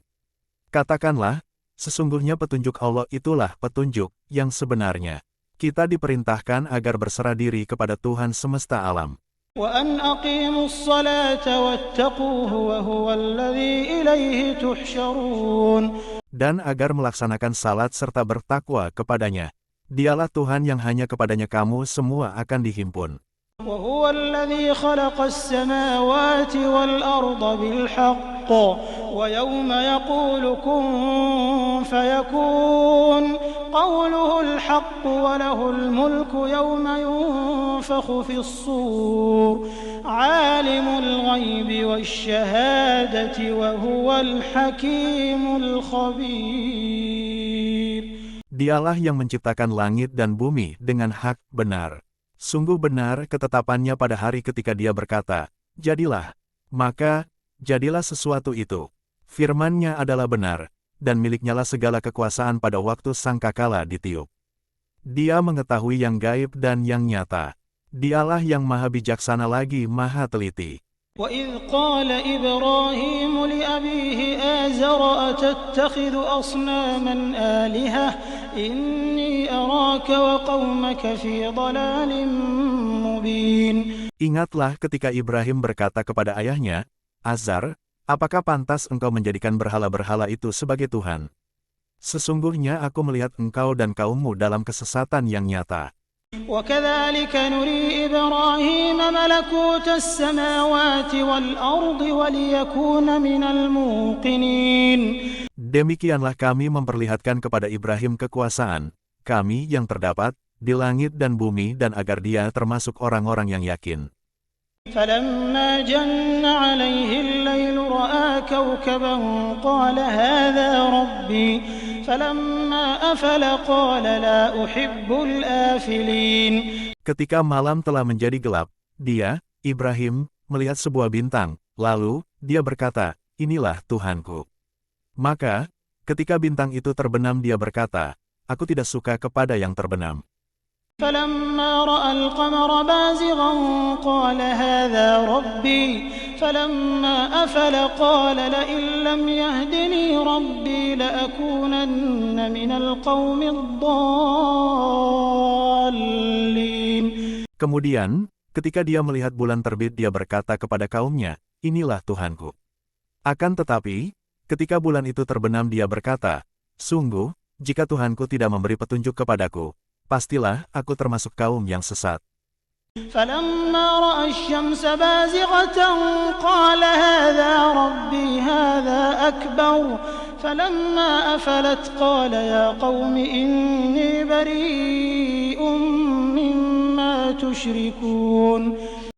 Katakanlah, sesungguhnya petunjuk Allah itulah petunjuk yang sebenarnya. Kita diperintahkan agar berserah diri kepada Tuhan semesta alam. وَأَنْ أَقِيمُوا الصَّلَاةَ وَاتَّقُوهُ وَهُوَ الَّذِي إِلَيْهِ تُحْشَرُونَ. Dan agar melaksanakan salat serta bertakwa kepadanya. Dialah Tuhan yang hanya kepadanya kamu semua akan dihimpun. وَهُوَ الَّذِي خَلَقَ السَّمَاوَاتِ وَالْأَرْضَ بِالْحَقِّ وَيَوْمَ يَقُولُ كُن فَيَكُونُ قَوْلُهُ الْحَقُّ وَلَهُ الْمُلْكُ يَوْمَ يُنفَخُ فِي الصُّورِ عَالِمُ الْغَيْبِ وَالشَّهَادَةِ وَهُوَ الْحَكِيمُ الْخَبِيرُ. Dialah yang menciptakan langit dan bumi dengan hak benar. Sungguh benar ketetapannya pada hari ketika dia berkata, jadilah, maka, jadilah sesuatu itu. Firman-Nya adalah benar, dan miliknyalah segala kekuasaan pada waktu sangkakala ditiup. Dia mengetahui yang gaib dan yang nyata. Dialah yang maha bijaksana lagi maha teliti. وَإِذْ قَالَ إِبْرَاهِيمُ لِأَبِيهِ آزَرَ أَتَتَّخِذُ أَصْنَامًا آلِهَةً إِنِّي أَرَاكَ وَقَوْمَكَ فِي ضَلَالٍ مُبِينٍ. Ingatlah ketika Ibrahim berkata kepada ayahnya, Azar, apakah pantas engkau menjadikan berhala-berhala itu sebagai Tuhan? Sesungguhnya aku melihat engkau dan kaummu dalam kesesatan yang nyata. وَكَذَلِكَ نُرِي إِبْرَاهِيمَ مَلَكُوتَ السَّمَاوَاتِ وَالْأَرْضِ وَلِيَكُونَ مِنَ الْمُوقِنِينَ. Demikianlah kami memperlihatkan kepada Ibrahim kekuasaan, kami yang terdapat di langit dan bumi dan agar dia termasuk orang-orang yang yakin. فَلَمَّا جَنَّ عَلَيْهِ اللَّيْلُ رَأَىٰ كَوْكَبًا قَالَ هَٰذَا رَبِّي فَلَمَّا أَفَلَ قَالَ لَا أُحِبُّ الْآفِلِينَ. Ketika malam telah menjadi gelap, dia, Ibrahim, melihat sebuah bintang, lalu, dia berkata, inilah Tuhanku. Maka, ketika bintang itu terbenam dia berkata, aku tidak suka kepada yang terbenam. فَلَمَّا رَأَى الْقَمَرَ بَازِغًا قَالَ هَٰذَا رَبِّي فَلَمَّا أَفَلَ قَالَ لَئِن لَّمْ يَهْدِنِي رَبِّي لَأَكُونَنَّ مِنَ الْقَوْمِ الضَّالِّينَ. Kemudian, ketika dia melihat bulan terbit dia berkata kepada kaumnya, inilah Tuhanku. Akan tetapi, ketika bulan itu terbenam dia berkata, sungguh, jika Tuhanku tidak memberi petunjuk kepadaku, pastilah aku termasuk kaum yang sesat. فَلَمَّا رَأَى الشَّمْسَ بَازِغَةً قَالَ هَٰذَا رَبِّي هَٰذَا أَكْبَرُ فَلَمَّا أَفَلَتْ قَالَ يَا قَوْمِ إِنِّي بَرِيءٌ مِّمَّا تُشْرِكُونَ.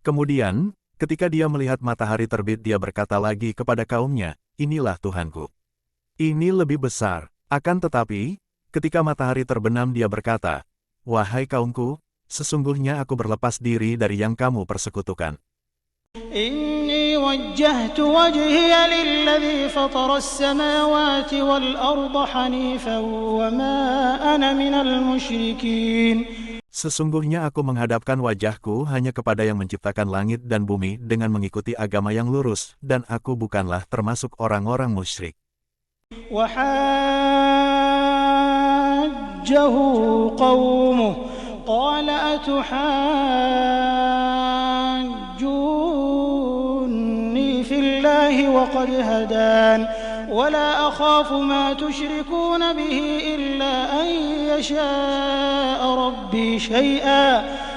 Kemudian, ketika dia melihat matahari terbit dia berkata lagi kepada kaumnya, inilah Tuhanku. Ini lebih besar. Akan tetapi, ketika matahari terbenam dia berkata, wahai kaumku, sesungguhnya aku berlepas diri dari yang kamu persekutukan. Inni wajjahtu wajhiya lilladzi fatara as-samawati wal arda hanifan wa ma ana minal musyrikin. Sesungguhnya aku menghadapkan wajahku hanya kepada yang menciptakan langit dan bumi dengan mengikuti agama yang lurus, dan aku bukanlah termasuk orang-orang musyrik. وحاجه قومه قال أتحاجوني في الله وقد هدان ولا أخاف ما تشركون به إلا أن يشاء ربي شيئا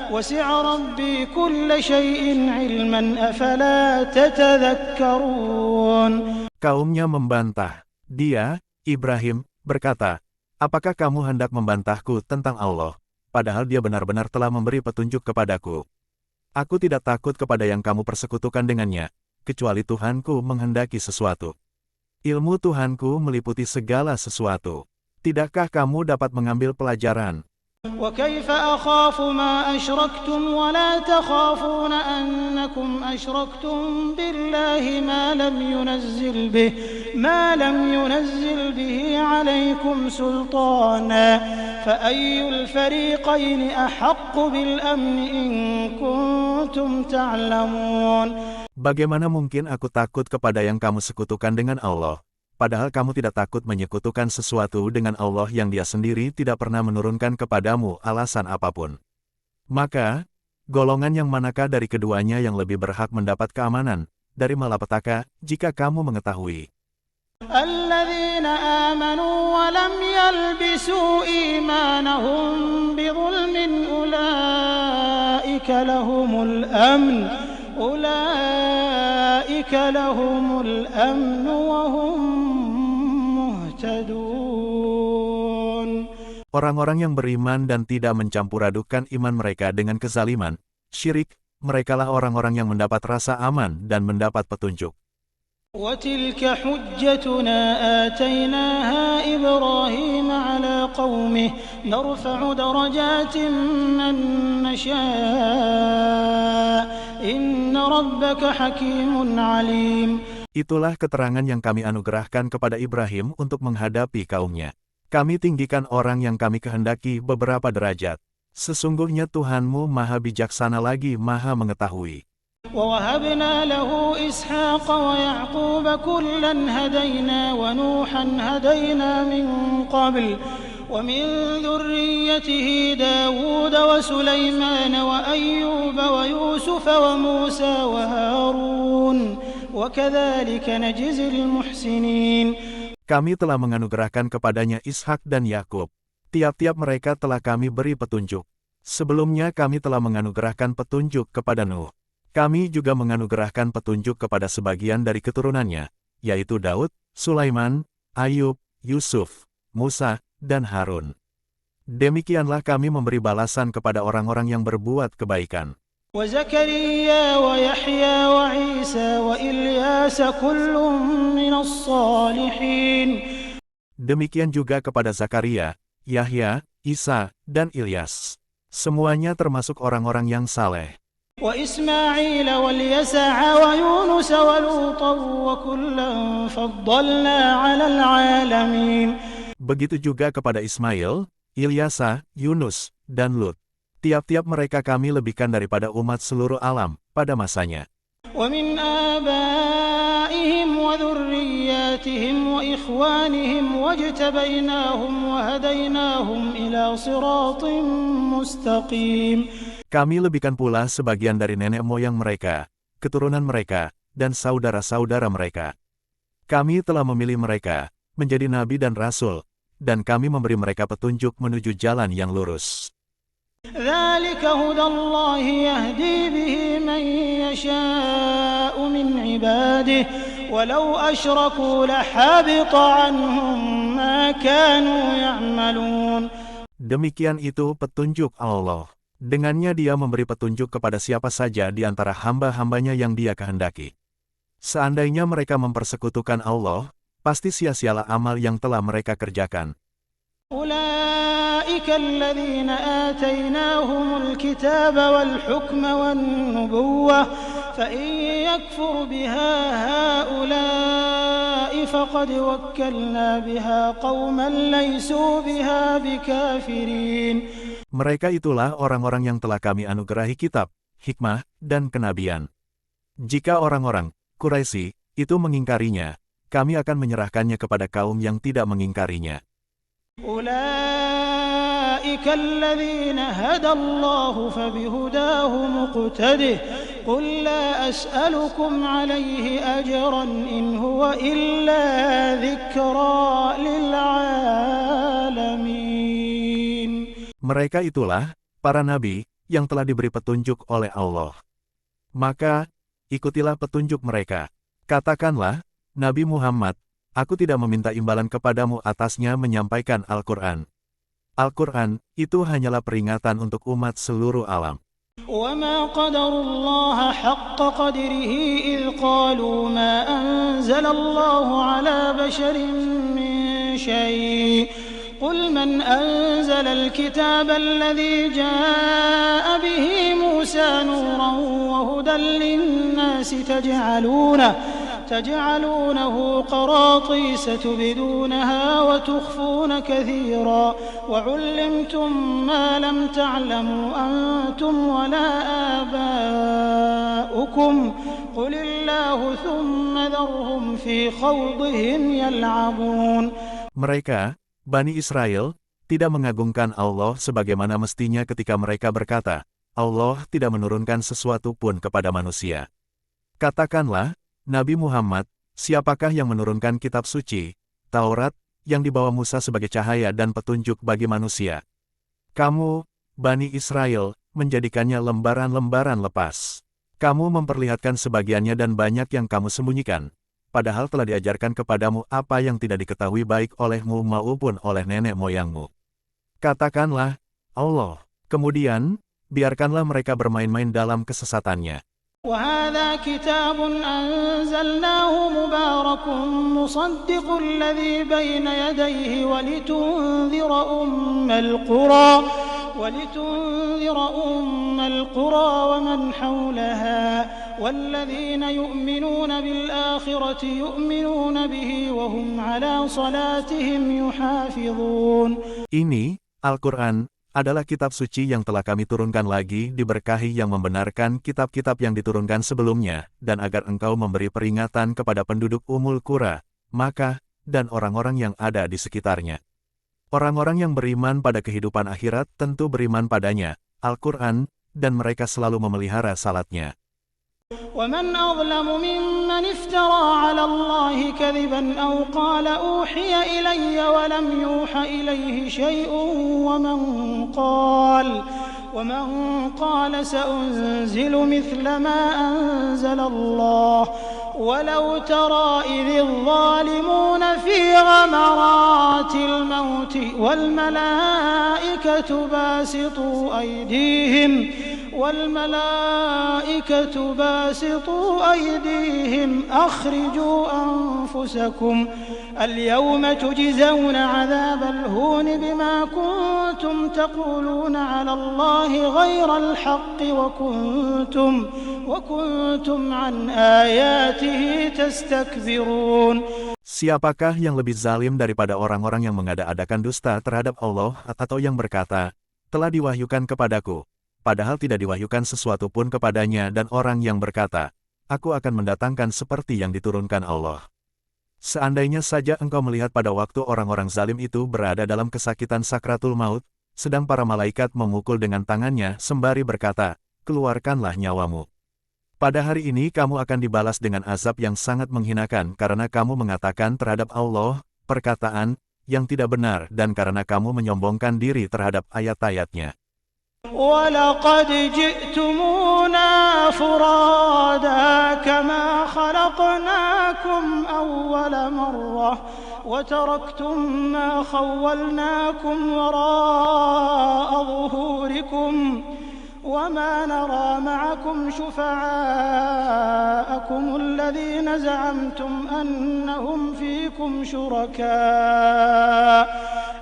وسع ربي كل شيء علما أفلا تتذكرون. Kaumnya membantah. Dia, Ibrahim, berkata, "Apakah kamu hendak membantahku tentang Allah, padahal Dia benar-benar telah memberi petunjuk kepadaku? Aku tidak takut kepada yang kamu persekutukan dengannya, kecuali Tuhanku menghendaki sesuatu. Ilmu Tuhanku meliputi segala sesuatu. Tidakkah kamu dapat mengambil pelajaran? وكيف أخاف ما أشركتم ولا تخافون أنكم أشركتم بالله ما لم ينزل به عليكم سلطانا فأي الفريقين أحق بالأمن إن كنتم تعلمون. Bagaimana mungkin aku takut kepada yang kamu sekutukan dengan Allah, padahal kamu tidak takut menyekutukan sesuatu dengan Allah yang Dia sendiri tidak pernah menurunkan kepadamu alasan apapun. Maka, golongan yang manakah dari keduanya yang lebih berhak mendapat keamanan dari malapetaka jika kamu mengetahui? الذين آمنوا ولم يلبسوا إيمانهم بظلم أولئك لهم الأمن وهم مهتدون. Orang-orang yang beriman dan tidak mencampur-adukan iman mereka dengan kezaliman, syirik, merekalah orang-orang yang mendapat rasa aman dan mendapat petunjuk. وَتِلْكَ حُجَّتُنَا آتَيْنَاهَا إِبْرَاهِيمَ عَلَى قَوْمِهِ نَرْفَعُ دَرَجَاتٍ مَّن نَّشَاءُ إِنَّ رَبَّكَ حَكِيمٌ عَلِيمٌ. Itulah keterangan yang kami anugerahkan kepada Ibrahim untuk menghadapi kaumnya. Kami tinggikan orang yang kami kehendaki beberapa derajat. Sesungguhnya Tuhanmu maha bijaksana lagi maha mengetahui. وَوَهَبْنَا لَهُ إِسْحَاقَ وَيَعْقُوبَ كُلًّا هَدَيْنَا وَنُوحًا هَدَيْنَا مِن قَبْلُ وَمِن ذُرِّيَّتِهِ دَاوُودَ وَسُلَيْمَانَ وَأَيُّوبَ وَيُوسُفَ وَمُوسَى وَهَارُونَ وَكَذَلِكَ نَجْزِي الْمُحْسِنِينَ. Kami telah menganugerahkan kepadanya Ishak dan Yakub. Tiap-tiap mereka telah kami beri petunjuk. Sebelumnya kami telah menganugerahkan petunjuk kepada Nuh. Kami juga menganugerahkan petunjuk kepada sebagian dari keturunannya, yaitu Daud, Sulaiman, Ayub, Yusuf, Musa, dan Harun. Demikianlah kami memberi balasan kepada orang-orang yang berbuat kebaikan. وَزَكَرِيَّا وَيَحْيَى وَعِيسَى وَإِلْيَاسَ كُلٌّ مِّنَ الصَّالِحِينَ. Demikian juga kepada Zakaria, Yahya, Isa, dan Ilyas. Semuanya termasuk orang-orang yang saleh. وإسماعيل واليسع ويونس ولوطا وكلا فضلنا على العالمين. Begitu juga kepada Ismail, Ilyasa, Yunus, dan Lut. Tiap-tiap mereka kami lebihkan daripada umat seluruh alam pada masanya. ومن آبائهم وذرياتهم وإخوانهم واجتبيناهم وهديناهم إلى صراط مستقيم. Kami lebihkan pula sebagian dari nenek moyang mereka, keturunan mereka, dan saudara-saudara mereka. Kami telah memilih mereka menjadi nabi dan rasul, dan kami memberi mereka petunjuk menuju jalan yang lurus. ذَلِكَ هُدَى اللَّهِ يَهْدِي بِهِ مَن يَشَاءُ مِنْ عِبَادِهِ وَلَوْ أَشْرَكُوا لَحَبِطَ عَنْهُم مَّا كَانُوا يَعْمَلُونَ. Demikian itu petunjuk Allah. Dengannya Dia memberi petunjuk kepada siapa saja di antara hamba-hambanya yang Dia kehendaki. Seandainya mereka mempersekutukan Allah, pasti sia-sialah amal yang telah mereka kerjakan. أُولَئِكَ الَّذِينَ آتَيْنَاهُمُ الْكِتَابَ وَالْحُكْمَ وَالنُّبُوَّةَ فَإِن يَكْفُرْ بِهَا هَؤُلَاءِ فَقَدْ وَكَّلْنَا بِهَا قَوْمًا لَيْسُوا بِهَا بِكَافِرِينَ. Mereka itulah orang-orang yang telah kami anugerahi kitab, hikmah, dan kenabian. Jika orang-orang Quraisy itu mengingkarinya, kami akan menyerahkannya kepada kaum yang tidak mengingkarinya. أولئك الذين هدى الله فبهداه مقتده قل لا أسألكم عليه أجرا إن هو إلا ذكرى للعالمين. Mereka itulah para nabi yang telah diberi petunjuk oleh Allah. Maka, ikutilah petunjuk mereka. Katakanlah, Nabi Muhammad, aku tidak meminta imbalan kepadamu atasnya menyampaikan Al-Quran. Al-Quran itu hanyalah peringatan untuk umat seluruh alam. وَمَا قَدَرُوا اللَّهَ حَقَّ قَدْرِهِ إِذْ قَالُوا مَا أَنزَلَ اللَّهُ عَلَى بَشَرٍ مِّن شَيْءٍ قُلْ مَنْ أَنزَلَ الْكِتَابَ الَّذِي جَاءَ بِهِ مُوسَى نُورًا وَهُدًى لِّلنَّاسِ تجعلونه قراطيس تبدونها وتخفون كثيرا وعلمتم ما لم تعلموا أنتم ولا آباؤكم قل الله ثم ذرهم في خوضهم يلعبون. Mereka, Bani Israel, tidak mengagungkan Allah sebagaimana mestinya ketika mereka berkata, Allah tidak menurunkan sesuatu pun kepada manusia. Katakanlah, Nabi Muhammad, siapakah yang menurunkan kitab suci, Taurat, yang dibawa Musa sebagai cahaya dan petunjuk bagi manusia? Kamu, Bani Israel, menjadikannya lembaran-lembaran lepas. Kamu memperlihatkan sebagiannya dan banyak yang kamu sembunyikan, padahal telah diajarkan kepadamu apa yang tidak diketahui baik olehmu maupun oleh nenek moyangmu. Katakanlah, Allah, kemudian, biarkanlah mereka bermain-main dalam kesesatannya. وهذا كتاب أنزلناه مبارك مصدق الذي بين يديه ولتنذر أم القرى ومن حولها والذين يؤمنون بالآخرة يؤمنون به وهم على صلاتهم يحافظون. Ini, Al-Quran, adalah kitab suci yang telah kami turunkan lagi diberkahi yang membenarkan kitab-kitab yang diturunkan sebelumnya, dan agar engkau memberi peringatan kepada penduduk Ummul Qura, Makkah, dan orang-orang yang ada di sekitarnya. Orang-orang yang beriman pada kehidupan akhirat tentu beriman padanya, Al-Quran, dan mereka selalu memelihara salatnya. ومن أظلم ممن افترى على الله كذبا أو قال أوحي إلي ولم يوح إليه شيء ومن قال سأنزل مثل ما أنزل الله ولو ترى إذ الظالمون في غمرات الموت والملائكة باسطوا أيديهم أخرجوا أنفسكم اليوم تجزون عذاب الهون بما كنتم تقولون على الله غير الحق وكنتم عن آياته تستكبرون. Siapakah yang lebih zalim daripada orang-orang yang mengada-adakan dusta terhadap Allah atau yang berkata, telah diwahyukan kepadaku, padahal tidak diwahyukan sesuatu pun kepadanya, dan orang yang berkata, aku akan mendatangkan seperti yang diturunkan Allah. Seandainya saja engkau melihat pada waktu orang-orang zalim itu berada dalam kesakitan sakratul maut, sedang para malaikat memukul dengan tangannya sembari berkata, keluarkanlah nyawamu. Pada hari ini kamu akan dibalas dengan azab yang sangat menghinakan karena kamu mengatakan terhadap Allah perkataan yang tidak benar dan karena kamu menyombongkan diri terhadap ayat-ayatnya. وَلَقَدْ جِئْتُمُونَا فُرَادَى كَمَا خَلَقْنَاكُمْ أَوَّلَ مَرَّةٍ وَتَرَكْتُمْ مَا خَوَّلْنَاكُمْ وَرَاءَ ظُهُورِكُمْ وَمَا نَرَى مَعَكُمْ شُفَعَاءَكُمُ الَّذِينَ زَعَمْتُمْ أَنَّهُمْ فِيكُمْ شُرَكَاءُ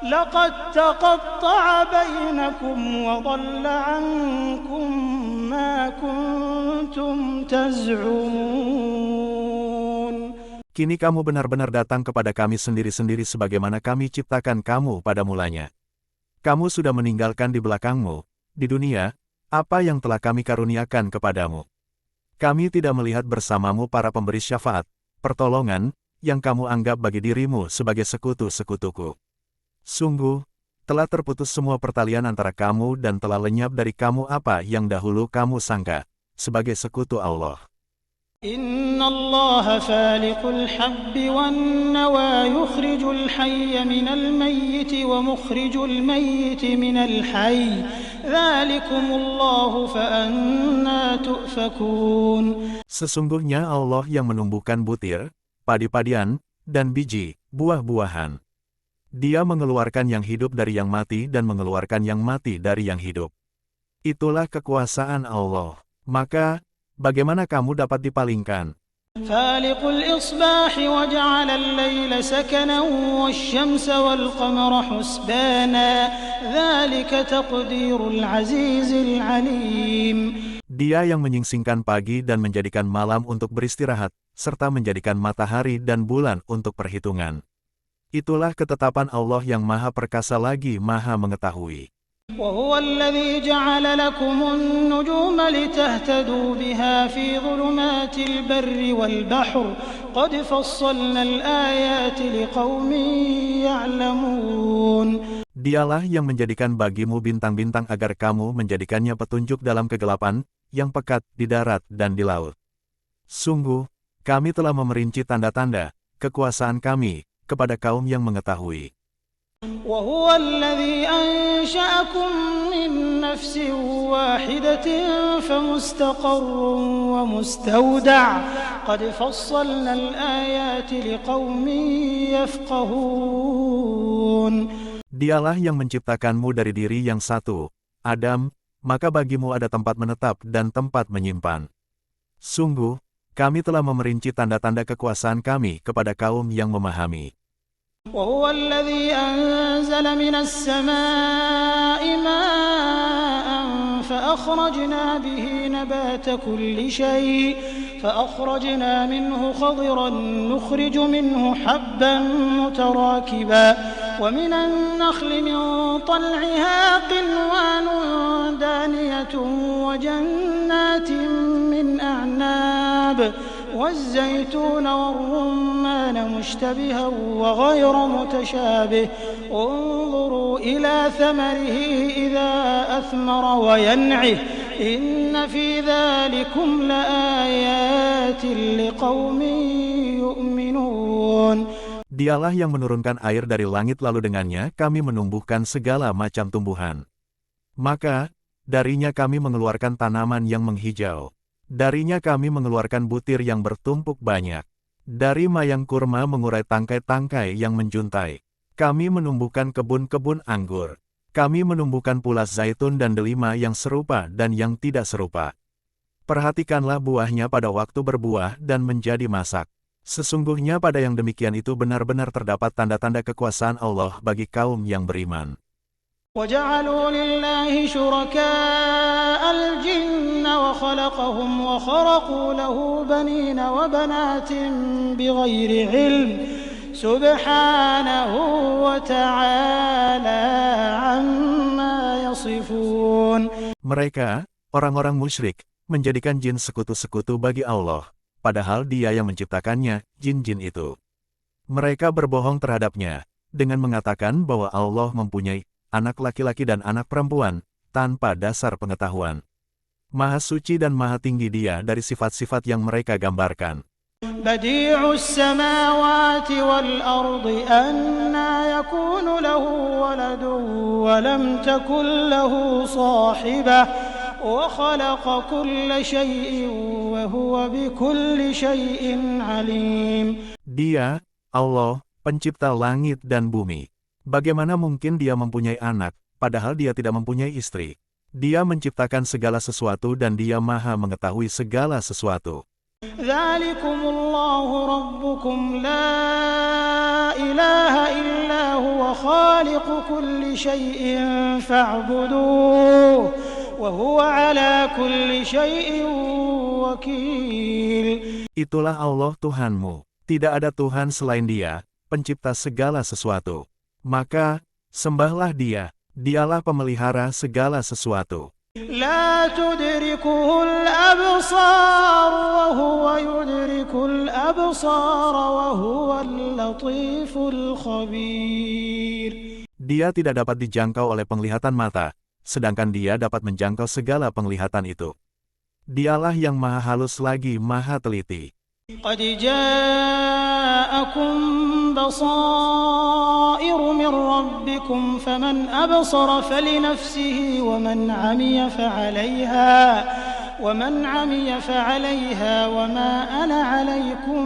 لَقَدْ تَقَطَّعَ بَيْنَكُمْ وَضَلَّ عَنكُمْ مَا كُنتُمْ تَزْعُمُونَ. Kini kamu benar-benar datang kepada kami sendiri-sendiri sebagaimana kami ciptakan kamu pada mulanya. Kamu sudah meninggalkan di belakangmu, di dunia, apa yang telah kami karuniakan kepadamu. Kami tidak melihat bersamamu para pemberi syafaat, pertolongan, yang kamu anggap bagi dirimu sebagai sekutu-sekutuku. Sungguh, telah terputus semua pertalian antara kamu dan telah lenyap dari kamu apa yang dahulu kamu sangka, sebagai sekutu Allah. Inna Allah faliqul habbi wan nawa yukhrijul hayya minal mayyiti wa mukhrijul mayyiti minal hayy. Dzalikumullahu fa anna tu'fakun. Sesungguhnya Allah yang menumbuhkan butir, padi-padian, dan biji, buah-buahan. Dia mengeluarkan yang hidup dari yang mati dan mengeluarkan yang mati dari yang hidup. Itulah kekuasaan Allah. Maka, bagaimana kamu dapat dipalingkan? Faliqul isbahi wa ja'ala al-laila sakanan wasyamsa wal qamara husbana. Dzalika taqdirul azizil alim. Dia yang menyingsingkan pagi dan menjadikan malam untuk beristirahat, serta menjadikan matahari dan bulan untuk perhitungan. Itulah ketetapan Allah yang Maha Perkasa lagi Maha Mengetahui. وهو الذي جعل لكم النجوم لتهتدوا بها في ظلمات البر والبحر قد فصلنا الآيات لقوم يعلمون. Dialah yang menjadikan bagimu bintang-bintang agar kamu menjadikannya petunjuk dalam kegelapan, yang pekat di darat dan di laut. Sungguh, kami telah memerinci tanda-tanda kekuasaan kami kepada kaum yang mengetahui. وهو الذي أنشأكم من نفس واحدة فمستقر ومستودع قد فصلنا الآيات لقوم يفقهون. Dialah yang menciptakanmu dari diri yang satu, Adam, maka bagimu ada tempat menetap dan tempat menyimpan. Sungguh, kami telah memerinci tanda-tanda kekuasaan kami kepada kaum yang memahami. وهو الذي أنزل من السماء ماء فأخرجنا به نبات كل شيء فأخرجنا منه خضرا نخرج منه حبا متراكبا ومن النخل من طلعها قنوان دانية وجنات من أعناب والزيتون والرمان مشتبها وغير متشابه انظروا إلى ثمره إذا أثمر وينعه إن في ذلكم لآيات لقوم يؤمنون. Dialah yang menurunkan air dari langit lalu dengannya kami menumbuhkan segala macam tumbuhan. Maka, darinya kami mengeluarkan tanaman yang menghijau. Darinya kami mengeluarkan butir yang bertumpuk banyak. Dari mayang kurma mengurai tangkai-tangkai yang menjuntai. Kami menumbuhkan kebun-kebun anggur. Kami menumbuhkan pula zaitun dan delima yang serupa dan yang tidak serupa. Perhatikanlah buahnya pada waktu berbuah dan menjadi masak. Sesungguhnya pada yang demikian itu benar-benar terdapat tanda-tanda kekuasaan Allah bagi kaum yang beriman. وَجَعَلُوا لِلَّهِ شُرَكَاءَ الْجِنَّ وَخَلَقَهُمْ وَخَرَقُوا لَهُ بَنِينَ وَبَنَاتٍ بِغَيْرِ عِلْمٍ سُبْحَانَهُ وَتَعَالَى عَمَّا يَصِفُونَ. Mereka, orang-orang musyrik, menjadikan jin sekutu-sekutu bagi Allah, padahal Dia yang menciptakannya, jin-jin itu. Mereka berbohong terhadapnya, dengan mengatakan bahwa Allah mempunyai anak laki-laki dan anak perempuan, tanpa dasar pengetahuan. Maha suci dan maha tinggi Dia dari sifat-sifat yang mereka gambarkan. Badi'us samawati wal ardi anna yakunu lahu waladun wa lam takun lahu sahibah wa khalaqa kulla syai'in wa huwa bikulli syai'in alim. Dia, Allah, pencipta langit dan bumi. Bagaimana mungkin Dia mempunyai anak, padahal Dia tidak mempunyai istri? Dia menciptakan segala sesuatu dan Dia maha mengetahui segala sesuatu. Dzalikumullahu rabbukum la ilaha illa huwa khaliqu kulli syai'in fa'buduh wa huwa ala kulli syai'in wakil. Itulah Allah Tuhanmu, tidak ada Tuhan selain Dia, pencipta segala sesuatu. Maka, sembahlah Dia, Dialah pemelihara segala sesuatu. لا تدركه الأبصار وهو يدرك الأبصار وهو اللطيف الخبير. Dia tidak dapat dijangkau oleh penglihatan mata, sedangkan dia dapat menjangkau segala penglihatan itu. Dialah yang maha halus lagi maha teliti. قد جاءكم بصائر من ربكم فمن أبصر فلنفسه ومن عمي فعليها وما أنا عليكم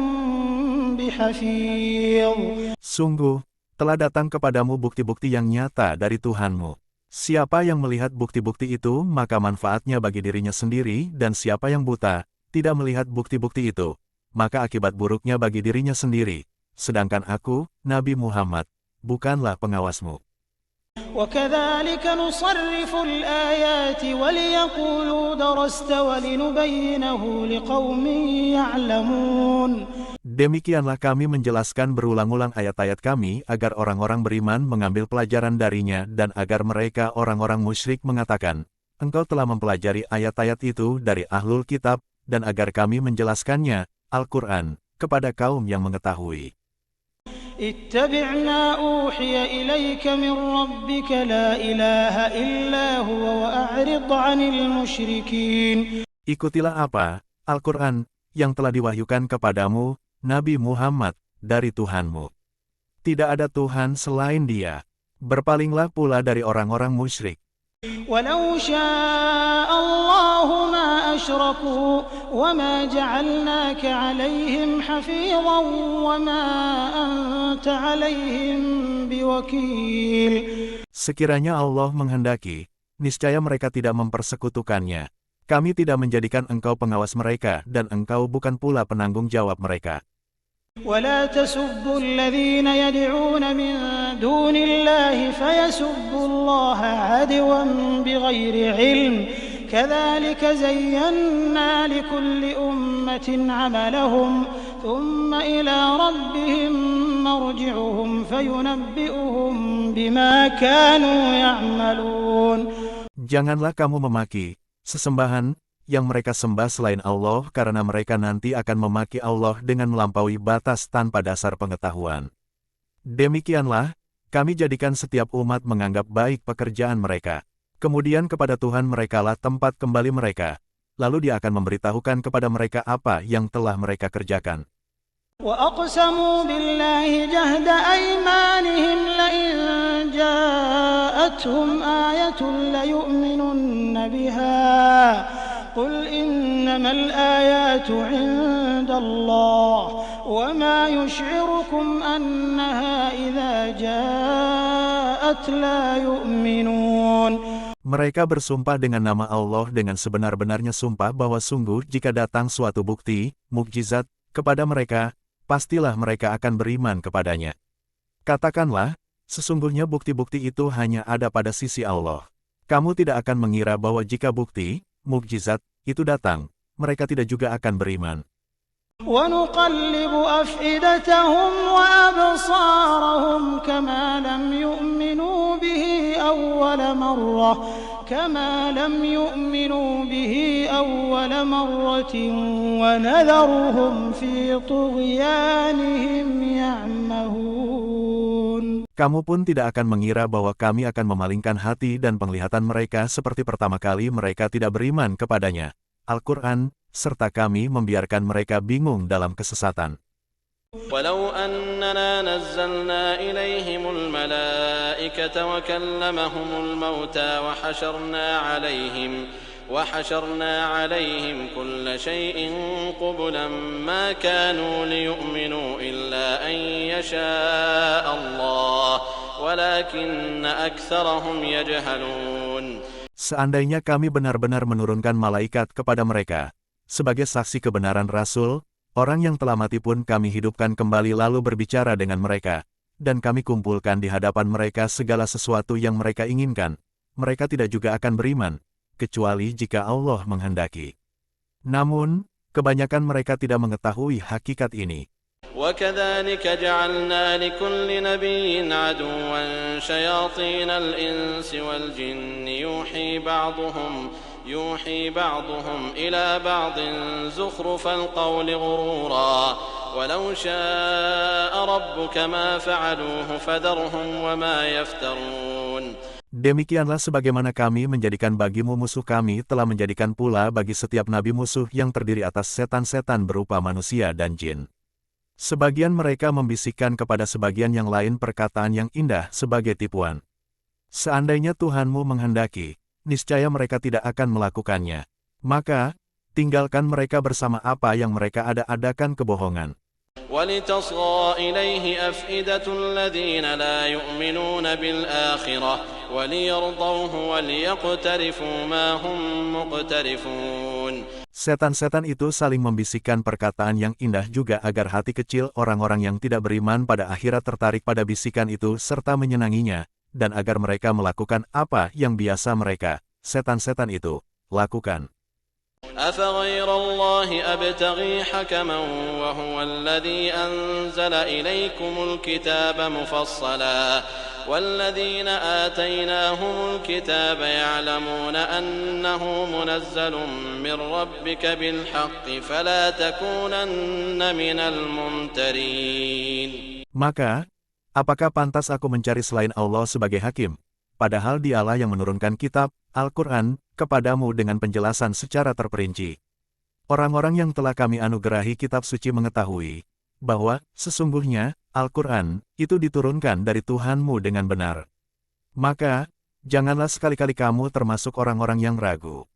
بحفيظ. Sungguh, telah datang kepadamu bukti-bukti yang nyata dari Tuhanmu. Siapa yang melihat bukti-bukti itu, maka manfaatnya bagi dirinya sendiri, dan siapa yang buta, tidak melihat bukti-bukti itu, maka akibat buruknya bagi dirinya sendiri. Sedangkan aku, Nabi Muhammad, bukanlah pengawasmu. وَكَذَلِكَ نُصَرِّفُ الْآيَاتِ وَلِيَقُولُوا دَرَسْتَ وَلِنُبَيِّنَهُ لِقَوْمٍ يَعْلَمُونَ. Demikianlah kami menjelaskan berulang-ulang ayat-ayat kami agar orang-orang beriman mengambil pelajaran darinya dan agar mereka orang-orang musyrik mengatakan, engkau telah mempelajari ayat-ayat itu dari ahlul kitab, dan agar kami menjelaskannya, Al-Quran, kepada kaum yang mengetahui. اتبع ما أوحي إليك من ربك لا إله إلا هو وأعرض عن المشركين. Ikutilah apa, Al-Quran, yang telah diwahyukan kepadamu, Nabi Muhammad, dari Tuhanmu. Tidak ada Tuhan selain Dia. Berpalinglah pula dari orang-orang musyrik. ولو شاء الله ما أشركوا وما جعلناك عليهم حفيظا وما أنت عليهم بوكيل. Sekiranya Allah menghendaki, niscaya mereka tidak mempersekutukannya. Kami tidak menjadikan engkau pengawas mereka, dan engkau bukan pula penanggung jawab mereka. ولا تسبوا الذين يدعون من دون الله فيسبوا الله عدوا بغير علم كذلك زينا لكل أمة عملهم ثم إلى ربهم مرجعهم فينبئهم بما كانوا يعملون. Janganlah kamu memaki sesembahan yang mereka sembah selain Allah, karena mereka nanti akan memaki Allah dengan melampaui batas tanpa dasar pengetahuan. Demikianlah, kami jadikan setiap umat menganggap baik pekerjaan mereka. Kemudian kepada Tuhan merekalah tempat kembali mereka. Lalu Dia akan memberitahukan kepada mereka apa yang telah mereka kerjakan. وَأَقْسَمُوا بِاللَّهِ جَهْدَ أَيْمَانِهِمْ لَئِن جَاءَتْهُمْ آيَةٌ لَيُؤْمِنُنَّ بِهَا قُلْ إِنَّمَا الْآيَاتُ عِندَ اللَّهِ وَمَا يُشْعِرُكُمْ أَنَّهَا إِذَا جَاءَتْ لَا يُؤْمِنُونَ. Mereka bersumpah dengan nama Allah dengan sebenar-benarnya sumpah bahwa sungguh jika datang suatu bukti, mukjizat, kepada mereka, pastilah mereka akan beriman kepadanya. Katakanlah, sesungguhnya bukti-bukti itu hanya ada pada sisi Allah. Kamu tidak akan mengira bahwa jika bukti, mukjizat, itu datang, mereka tidak juga akan beriman. وَنُقَلِّبُ أَفْئِدَتَهُمْ وَأَبْصَارَهُمْ كَمَا لَمْ يُؤْمِنُوا بِهِ أَوَّلَ مَرَّةٍ وَنَذَرُهُمْ فِي طُغْيَانِهِمْ يَعْمَهُونَ. Kamu pun tidak akan mengira bahwa kami akan memalingkan hati dan penglihatan mereka seperti pertama kali mereka tidak beriman kepadanya, Al-Quran, serta kami membiarkan mereka bingung dalam kesesatan. ولو أننا نزلنا إليهم الملائكة وكلمهم الموتى وحشرنا عليهم كل شيء قبلا ما كانوا ليؤمنوا إلا أن يشاء الله ولكن أكثرهم يجهلون. Seandainya kami benar-benar menurunkan malaikat kepada mereka, sebagai saksi kebenaran Rasul, orang yang telah mati pun kami hidupkan kembali lalu berbicara dengan mereka, dan kami kumpulkan di hadapan mereka segala sesuatu yang mereka inginkan, mereka tidak juga akan beriman, kecuali jika Allah menghendaki. Namun, kebanyakan mereka tidak mengetahui hakikat ini. وكذلك جعلنا لكل نبي عدوا شياطين الإنس والجن يوحي بعضهم إلى بعض زخرف القول غرورا ولو شاء ربك ما فعلوه فذرهم وما يفترون. Demikianlah sebagaimana kami menjadikan bagimu musuh, kami telah menjadikan pula bagi setiap nabi musuh yang terdiri atas setan-setan berupa manusia dan jin. Sebagian mereka membisikkan kepada sebagian yang lain perkataan yang indah sebagai tipuan. Seandainya Tuhanmu menghendaki, niscaya mereka tidak akan melakukannya. Maka, tinggalkan mereka bersama apa yang mereka ada-adakan kebohongan. وَلِتَصْغَى إِلَيْهِ أَفْئِدَةُ الَّذِينَ لَا يُؤْمِنُونَ بِالْآخِرَةِ وَلِيَرْضَوْهُ وَلِيَقْتَرِفُوا مَا هُمْ مُقْتَرِفُونَ. Setan-setan itu saling membisikkan perkataan yang indah juga agar hati kecil orang-orang yang tidak beriman pada akhirat tertarik pada bisikan itu serta menyenanginya, dan agar mereka melakukan apa yang biasa mereka, setan-setan itu, lakukan. أَفَغَيْرَ اللَّهِ أَبْتَغِي حَكَمًا وَهُوَ الَّذِي أَنزَلَ إِلَيْكُمُ الْكِتَابَ مُفَصَّلًا وَالَّذِينَ آتَيْنَاهُمُ الْكِتَابَ يَعْلَمُونَ أَنَّهُ مُنَزَّلٌ مِّن رَّبِّكَ بِالْحَقِّ فَلَا تَكُونَنَّ مِنَ الْمُمْتَرِينَ. Maka, apakah pantas aku mencari selain Allah sebagai hakim, padahal Dialah yang menurunkan kitab, Al-Quran, kepadamu dengan penjelasan secara terperinci. Orang-orang yang telah kami anugerahi kitab suci mengetahui bahwa sesungguhnya Al-Quran itu diturunkan dari Tuhanmu dengan benar. Maka, janganlah sekali-kali kamu termasuk orang-orang yang ragu.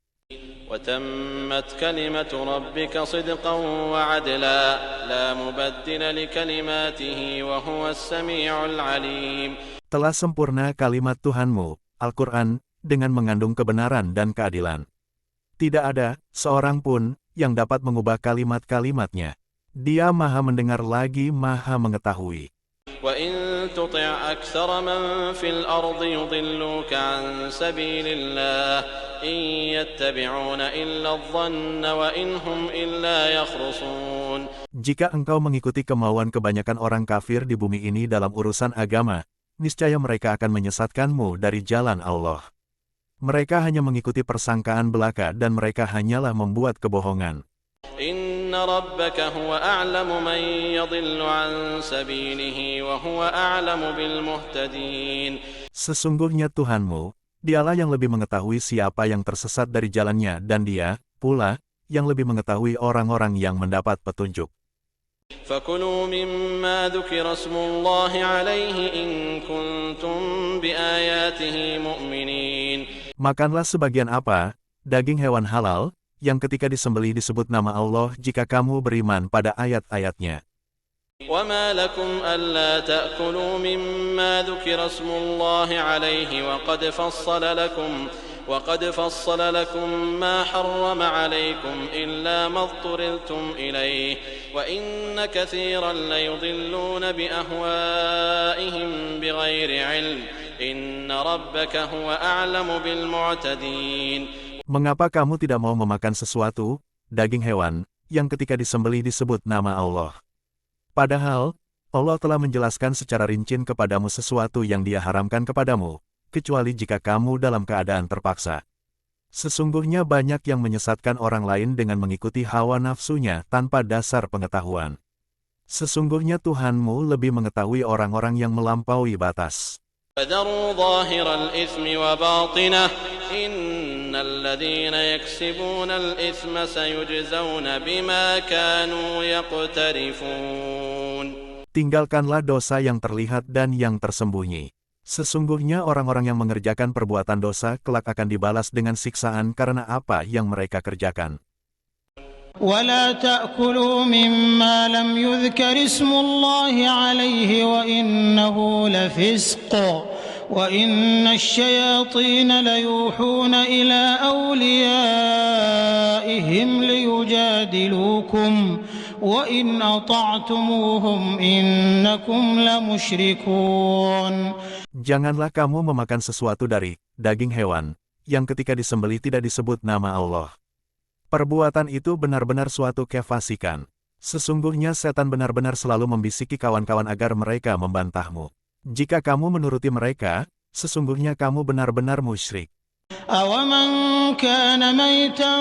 وَتَمَّتْ كَلِمَةُ رَبِّكَ صِدْقًا وَعَدْلًا لَا مُبَدِّلَ لِكَلِمَاتِهِ وَهُوَ السَّمِيعُ الْعَلِيمُ. Telah sempurna kalimat Tuhanmu, Al-Quran, dengan mengandung kebenaran dan keadilan. Tidak ada seorang pun yang dapat mengubah kalimat-kalimatnya. Dia Maha mendengar lagi Maha mengetahui. وَإِن تُطِعْ أَكْثَرَ مَن فِي الْأَرْضِ يُضِلُّوكَ عَن سَبِيلِ اللَّهِ إِن يَتَّبِعُونَ إِلَّا الظَّنَّ وَإِنْ هُمْ إِلَّا يَخْرُصُونَ. Jika engkau mengikuti kemauan kebanyakan orang kafir di bumi ini dalam urusan agama, niscaya mereka akan menyesatkanmu dari jalan Allah. Mereka hanya mengikuti persangkaan belaka dan mereka hanyalah membuat kebohongan. Inna rabbaka huwa a'lamu man yadhillu an sabilihi wa huwa a'lamu bil muhtadin. Sesungguhnya Tuhanmu, Dialah yang lebih mengetahui siapa yang tersesat dari jalannya dan Dia, pula, yang lebih mengetahui orang-orang yang mendapat petunjuk. فَكُلُوا مِمَّا ذُكِرَ اسْمُ اللَّهِ عَلَيْهِ إِن كُنتُم بِآيَاتِهِ مُؤْمِنِينَ. Makanlah sebagian apa, daging hewan halal, yang ketika disembelih disebut nama Allah jika kamu beriman pada ayat-ayatnya. وَمَا لَكُمْ أَلَّا تَأْكُلُوا مِمَّا ذُكِرَ اسْمُ اللَّهِ عَلَيْهِ وَقَدْ فَصَّلَ لَكُم مَّا حَرَّمَ عَلَيْكُمْ إِلَّا مَا اضْطُرِرْتُمْ إِلَيْهِ وَإِنَّ كَثِيرًا لَّيُضِلُّونَ بِأَهْوَائِهِم بِغَيْرِ عِلْمٍ إِنَّ رَبَّكَ هُوَ أَعْلَمُ بِالْمُعْتَدِينَ. Mengapa kamu tidak mau memakan sesuatu, daging hewan, yang ketika disembelih disebut nama Allah? Padahal, Allah telah menjelaskan secara rinci kepadamu sesuatu yang Dia haramkan kepadamu, kecuali jika kamu dalam keadaan terpaksa. Sesungguhnya banyak yang menyesatkan orang lain dengan mengikuti hawa nafsunya tanpa dasar pengetahuan. Sesungguhnya Tuhanmu lebih mengetahui orang-orang yang melampaui batas. فَذَرُوا ظَاهِرَ الْإِثْمِ وَبَاطِنَهُ إِنَّ الَّذِينَ يَكْسِبُونَ الْإِثْمَ سَيُجْزَوْنَ بِمَا كَانُوا يَقْتَرِفُونَ. Tinggalkanlah dosa yang terlihat dan yang tersembunyi. Sesungguhnya orang-orang yang mengerjakan perbuatan dosa kelak akan dibalas dengan siksaan karena apa yang mereka kerjakan. ولا تأكلوا مما لم يذكر اسم الله عليه وإنه لفسق وإن الشياطين ليوحون إلى أوليائهم ليجادلوكم وإن أطعتموهم إنكم لمشركون. Janganlah kamu memakan sesuatu dari daging hewan yang ketika disembelih tidak disebut nama Allah. Perbuatan itu benar-benar suatu kefasikan. Sesungguhnya setan benar-benar selalu membisiki kawan-kawan agar mereka membantahmu. Jika kamu menuruti mereka, sesungguhnya kamu benar-benar musyrik. أَوَمَنْ كَانَ مَيْتًا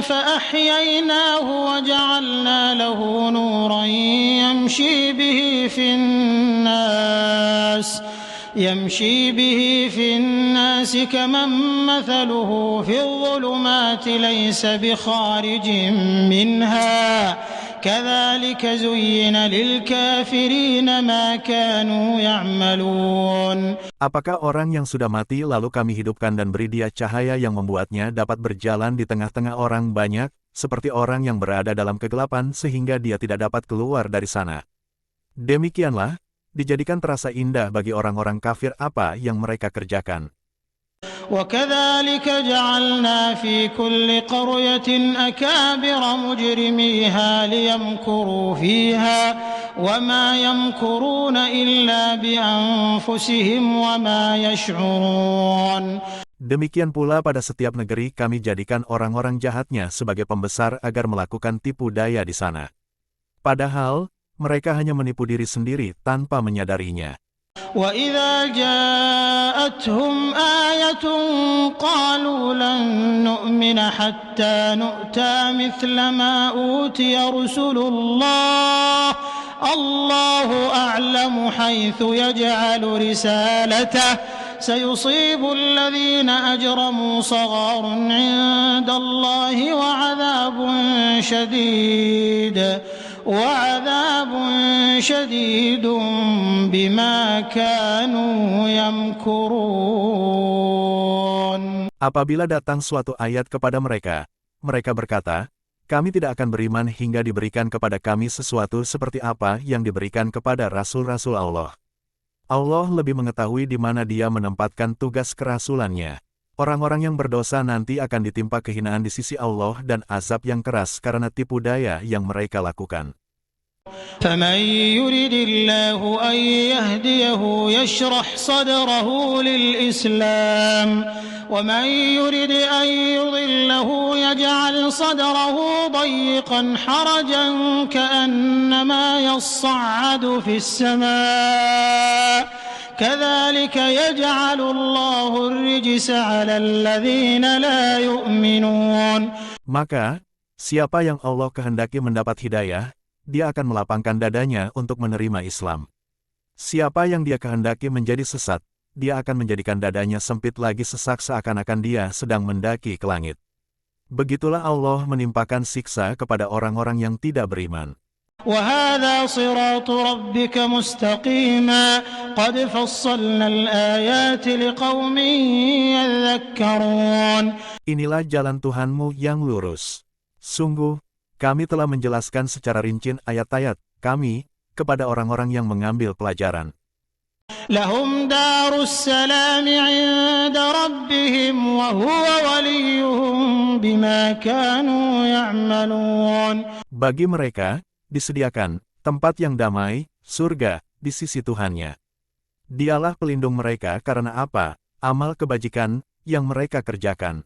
فَأَحْيَيْنَاهُ وَجَعَلْنَا لَهُ نُورًا يمشي به في الناس كمن مثله في الظلمات ليس بخارج منها كذلك زين للكافرين ما كانوا يعملون. Apakah orang yang sudah mati lalu kami hidupkan dan beri dia cahaya yang membuatnya dapat berjalan di tengah-tengah orang banyak, seperti orang yang berada dalam kegelapan sehingga dia tidak dapat keluar dari sana. Demikianlah, dijadikan terasa indah bagi orang-orang kafir apa yang mereka kerjakan. وَكَذَلِكَ جَعَلْنَا فِي كُلِّ قَرْيَةٍ أَكَابِرَ مُجْرِمِيهَا لِيَمْكُرُوا فِيهَا وَمَا يَمْكُرُونَ إِلَّا بِأَنفُسِهِمْ وَمَا يَشْعُرُونَ. Demikian pula pada setiap negeri kami jadikan orang-orang jahatnya sebagai pembesar agar melakukan tipu daya di sana. Padahal, mereka hanya menipu diri sendiri tanpa menyadarinya. وَإِذَا جَاءَتْهُمْ آيَةٌ قَالُوا لَن نُّؤْمِنَ حَتَّى نُؤْتَىٰ مِثْلَ مَا أُوتِيَ رُسُلُ اللَّهِ اللَّهُ أَعْلَمُ حَيْثُ يَجْعَلُ رِسَالَتَهُ سَيُصِيبُ الَّذِينَ أَجْرَمُوا صَغَارٌ عِندَ اللَّهِ وعذاب شديد بما كانوا يمكرون. Apabila datang suatu ayat kepada mereka, mereka berkata, kami tidak akan beriman hingga diberikan kepada kami sesuatu seperti apa yang diberikan kepada rasul-rasul Allah. Allah lebih mengetahui di mana dia menempatkan tugas kerasulannya. Orang-orang yang berdosa nanti akan ditimpa kehinaan di sisi Allah dan azab yang keras karena tipu daya yang mereka lakukan. فَمَن يُرِدِ اللَّهُ أَن يَهْدِيَهُ يَشْرَحْ صَدْرَهُ لِلْإِسْلَامِ وَمَن يُرِدْ أَن يُضِلَّهُ يَجْعَلْ صَدْرَهُ ضَيِّقًا حَرَجًا كَأَنَّمَا يَصَّعَّدُ فِي السَّمَاءِ كَذَلِكَ يَجْعَلُ اللَّهُ الرِّجْسَ عَلَى الَّذِينَ لَا يُؤْمِنُونَ. Maka, siapa yang Allah kehendaki mendapat hidayah, dia akan melapangkan dadanya untuk menerima Islam. Siapa yang dia kehendaki menjadi sesat, dia akan menjadikan dadanya sempit lagi sesak seakan-akan dia sedang mendaki ke langit. Begitulah Allah menimpakan siksa kepada orang-orang yang tidak beriman. وَهَذَا صِرَاطُ رَبِّكَ مُسْتَقِيمًا قَدْ فَصَّلْنَا الْآيَاتِ لِقَوْمٍ يَذَّكَّرُونَ. Inilah jalan Tuhanmu yang lurus. Sungguh, kami telah menjelaskan secara rinci ayat-ayat kami kepada orang-orang yang mengambil pelajaran. لَهُمْ دَارُ السَّلَامِ عِندَ رَبِّهِمْ وَهُوَ وَلِيُّهُم بِمَا كَانُوا يَعْمَلُونَ. Bagi mereka, disediakan tempat yang damai, surga, di sisi Tuhannya. Dialah pelindung mereka karena apa? Amal kebajikan yang mereka kerjakan.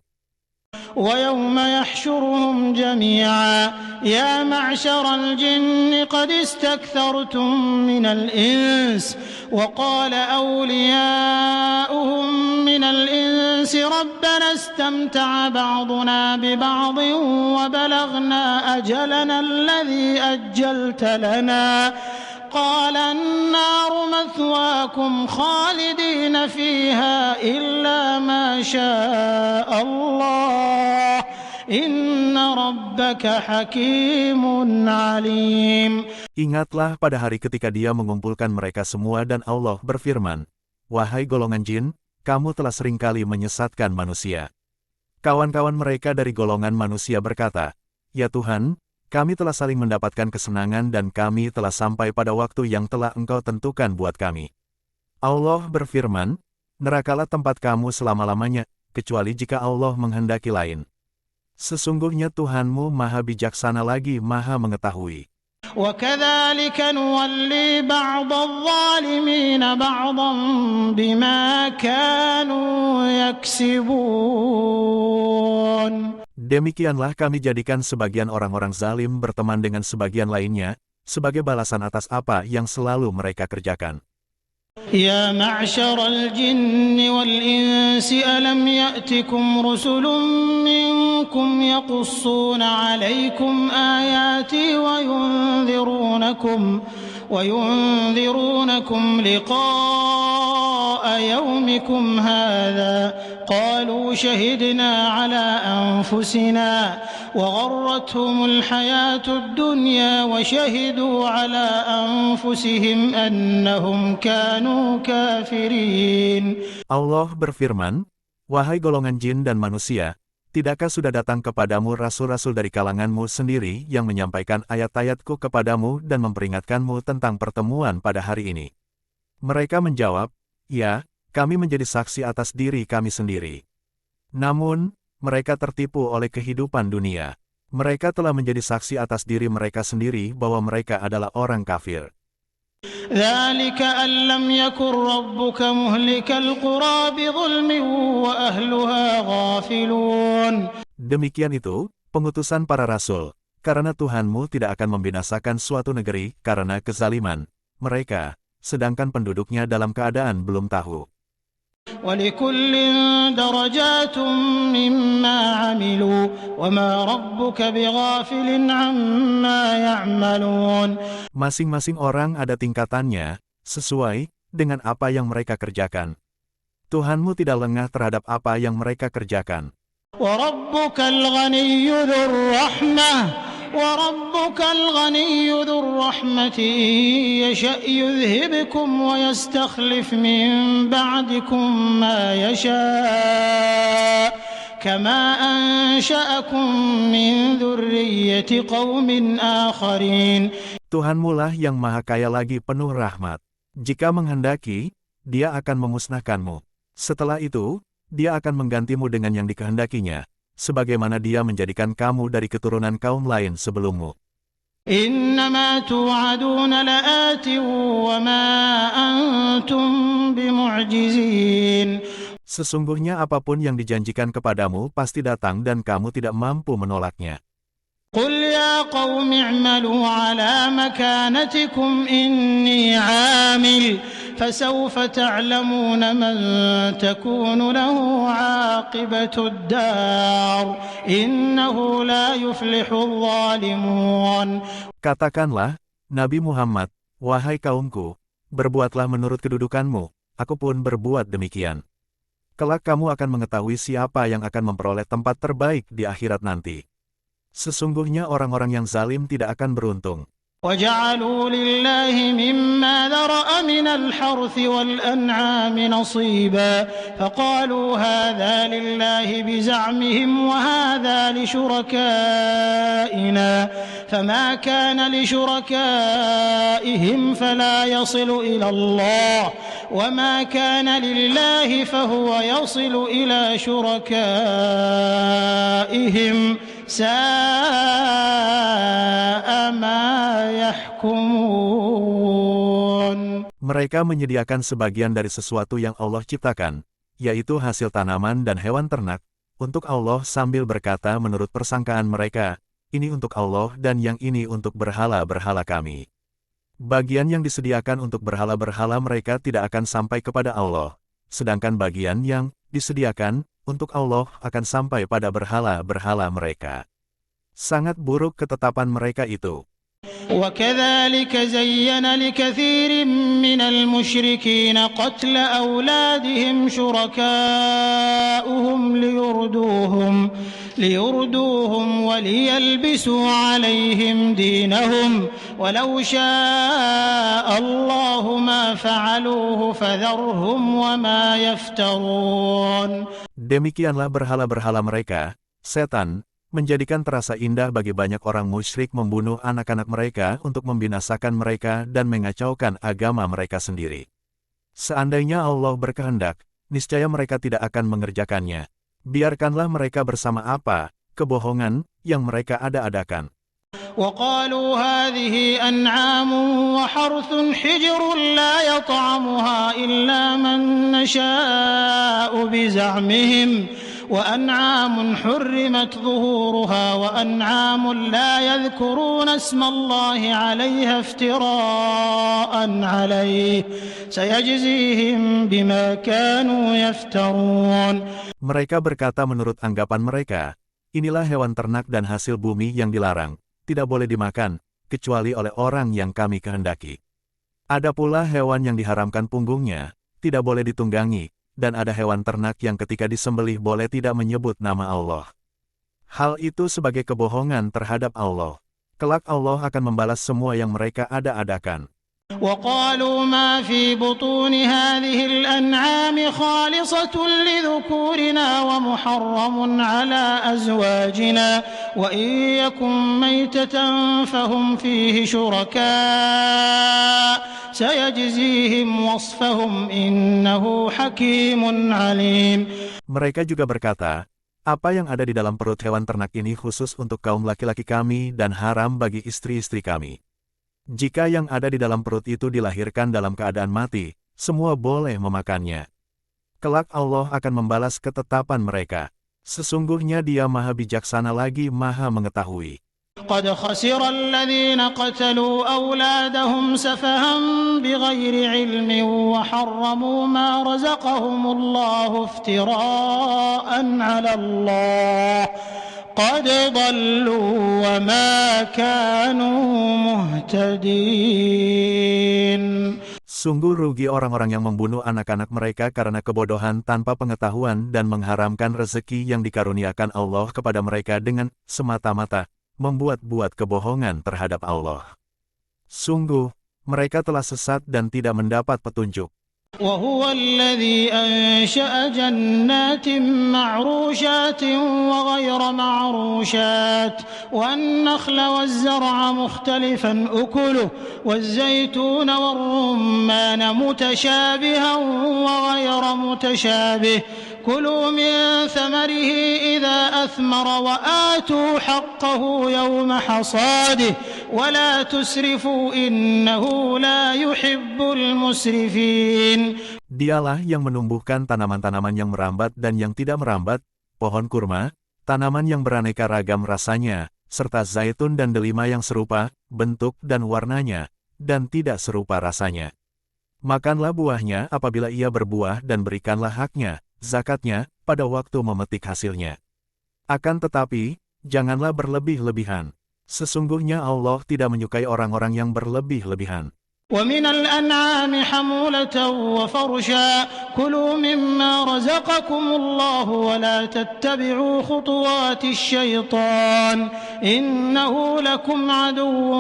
وَيَوْمَ يَحْشُرُهُمْ جَمِيعًا يَا مَعْشَرَ الْجِنِّ قَدِ اسْتَكْثَرْتُم مِّنَ الْإِنسِ وَقَالَ أَوْلِيَاؤُهُم مِّنَ الْإِنسِ رَبَّنَا اسْتَمْتَعَ بَعْضُنَا بِبَعْضٍ وَبَلَغْنَا أَجَلَنَا الَّذِي أَجَّلْتَ لَنَا قَالَ النَّارُ مَثْوَاكُمْ خَالِدِينَ فِيهَا إِلَّا مَا شَاءَ اللَّهُ إِنَّ رَبَّكَ حَكِيمٌ عَلِيمٌ. Ingatlah pada hari ketika Dia mengumpulkan mereka semua dan Allah berfirman, wahai golongan jin, kamu telah seringkali menyesatkan manusia. Kawan-kawan mereka dari golongan manusia berkata, ya Tuhan, kami telah saling mendapatkan kesenangan dan kami telah sampai pada waktu yang telah Engkau tentukan buat kami. Allah berfirman, nerakalah tempat kamu selama-lamanya, kecuali jika Allah menghendaki lain. Sesungguhnya Tuhanmu maha bijaksana lagi maha mengetahui. وَكَذَلِكَ نُوَلِّي بَعْضَ الظَّالِمِينَ بَعْضًا بِمَا كَانُوا يَكْسِبُونَ. Demikianlah kami jadikan sebagian orang-orang zalim berteman dengan sebagian lainnya, sebagai balasan atas apa yang selalu mereka kerjakan. يا معشر الجن والإنس ألم يأتكم رسل منكم يقصون عليكم آياتي وينذرونكم لقاء يومكم هذا قالوا شهدنا على أنفسنا وغرتهم الحياة الدنيا وشهدوا على أنفسهم أنهم كانوا كافرين. Allah berfirman, wahai golongan jin dan manusia, tidakkah sudah datang kepadamu rasul-rasul dari kalanganmu sendiri yang menyampaikan ayat-ayatku kepadamu dan memperingatkanmu tentang pertemuan pada hari ini? Mereka menjawab, ya, kami menjadi saksi atas diri kami sendiri. Namun, mereka tertipu oleh kehidupan dunia. Mereka telah menjadi saksi atas diri mereka sendiri bahwa mereka adalah orang kafir. ذلك أن لم يكن ربك مهلك القرى بظلم وأهلها غافلون. Demikian itu, pengutusan para rasul, karena Tuhanmu tidak akan membinasakan suatu negeri karena kezaliman mereka, sedangkan penduduknya dalam keadaan belum tahu. ولكل درجات مما عملوا وما ربك بغافل عما يعملون. Masing-masing orang ada tingkatannya, sesuai dengan apa yang mereka kerjakan. Tuhanmu tidak lengah terhadap apa yang mereka kerjakan. وربك الغني ذو الرحمة يشأ يذهبكم ويستخلف من بعدكم ما يشاء كما أنشأكم من ذرية قوم آخرين. Tuhanmulah yang maha kaya lagi penuh rahmat. Jika menghendaki, Dia akan memusnahkanmu. Setelah itu, Dia akan menggantimu dengan yang dikehendakinya, sebagaimana Dia menjadikan kamu dari keturunan kaum lain sebelummu. إنما توعدون لآت وما أنتم بمعجزين. Sesungguhnya apapun yang dijanjikan kepadamu pasti datang dan kamu tidak mampu menolaknya. قل يا قوم اعملوا على مكانتكم إني عامل فسوف تعلمون من تكون له عاقبة الدار إنه لا يفلح الظالمون. Katakanlah, Nabi Muhammad, wahai kaumku, berbuatlah menurut kedudukanmu, aku pun berbuat demikian. Kelak kamu akan mengetahui siapa yang akan memperoleh tempat terbaik di akhirat nanti. Sesungguhnya orang-orang yang zalim tidak akan beruntung. وَجَعَلُوا لِلَّهِ مِمَّا ذَرَأَ مِنَ الْحَرْثِ وَالْأَنْعَامِ نَصِيبًا فَقَالُوا هَذَا لِلَّهِ بِزَعْمِهِمْ وَهَذَا لِشُرَكَائِنَا فَمَا كَانَ لِشُرَكَائِهِمْ فَلَا يَصِلُ إِلَى اللَّهِ وَمَا كَانَ لِلَّهِ فَهُوَ يَصِلُ إِلَى شُرَكَائِهِمْ سَاءَ مَا يَحْكُمُونَ. Mereka menyediakan sebagian dari sesuatu yang Allah ciptakan, yaitu hasil tanaman dan hewan ternak, untuk Allah sambil berkata menurut persangkaan mereka, ini untuk Allah dan yang ini untuk berhala-berhala kami. Bagian yang disediakan untuk berhala-berhala mereka tidak akan sampai kepada Allah, sedangkan bagian yang disediakan untuk Allah akan sampai pada berhala-berhala mereka. Sangat buruk ketetapan mereka itu. وَكَذَلِكَ زَيَّنَ لِكَثِيرٍ مِّنَ الْمُشْرِكِينَ قَتْلَ أَوْلَادِهِمْ شُرَكَاؤُهُمْ لِيُرْدُوهُمْ وَلِيَلْبِسُوا عَلَيْهِمْ دِينَهُمْ وَلَوْ شَاءَ اللَّهُ مَا فَعَلُوهُ فَذَرْهُمْ وَمَا يَفْتَرُونَ. Demikianlah berhala-berhala mereka, setan, menjadikan terasa indah bagi banyak orang musyrik membunuh anak-anak mereka untuk membinasakan mereka dan mengacaukan agama mereka sendiri. Seandainya Allah berkehendak, niscaya mereka tidak akan mengerjakannya. Biarkanlah mereka bersama apa kebohongan yang mereka ada-adakan. وَقَالُوا هَٰذِهِ أَنْعَامٌ وَحَرْثٌ حِجْرٌ لَّا يَطْعَمُهَا إِلَّا مَن نَّشَاءُ بِزَعْمِهِمْ وأنعام حرمت ظهورها وأنعام لا يذكرون اسم الله عليها افتراء عليه سيجزيهم بما كانوا يفترون. Mereka berkata menurut anggapan mereka, inilah hewan ternak dan hasil bumi yang dilarang, tidak boleh dimakan, kecuali oleh orang yang kami kehendaki. Ada pula hewan yang diharamkan punggungnya, tidak boleh ditunggangi, dan ada hewan ternak yang ketika disembelih boleh tidak menyebut nama Allah. Hal itu sebagai kebohongan terhadap Allah. Kelak Allah akan membalas semua yang mereka ada-adakan. وقالوا ما في بطون هذه الأنعام خالصة لذكورنا ومحرم على أزواجنا وإن يكن ميتة فهم فيه شركاء سيجزيهم وصفهم إنه حكيم عليم. Mereka juga berkata, apa yang ada di dalam perut hewan ternak ini khusus untuk kaum laki-laki kami dan haram bagi istri-istri kami. Jika yang ada di dalam perut itu dilahirkan dalam keadaan mati, semua boleh memakannya. Kelak Allah akan membalas ketetapan mereka. Sesungguhnya Dia Maha Bijaksana lagi Maha Mengetahui. قد خسر الذين قتلوا أولادهم سفها بغير علم وحرموا ما رزقهم الله افتراء على الله قد ضلوا وما كانوا مهتدين. Sungguh rugi orang-orang yang membunuh anak-anak mereka karena kebodohan tanpa pengetahuan dan mengharamkan rezeki yang dikaruniakan Allah kepada mereka dengan semata-mata membuat-buat kebohongan terhadap Allah. Sungguh, mereka telah sesat dan tidak mendapat petunjuk. وهو الذي أنشأ جنات معروشات وغير معروشات والنخل والزرع مختلفا أكله والزيتون والرمان متشابها وغير متشابه كلوا من ثمره إذا أثمر وآتوا حقه يوم حصاده ولا تسرفوا إنه لا يحب المسرفين. Dialah yang menumbuhkan tanaman-tanaman yang merambat dan yang tidak merambat, pohon kurma, tanaman yang beraneka ragam rasanya, serta zaitun dan delima yang serupa, bentuk dan warnanya, dan tidak serupa rasanya. Makanlah buahnya apabila ia berbuah dan berikanlah haknya, zakatnya, pada waktu memetik hasilnya. Akan tetapi, janganlah berlebih-lebihan. Sesungguhnya Allah tidak menyukai orang-orang yang berlebih-lebihan. ومن الأنعام حمولة وفرشا كلوا مما رزقكم الله ولا تتبعوا خطوات الشيطان إنه لكم عدو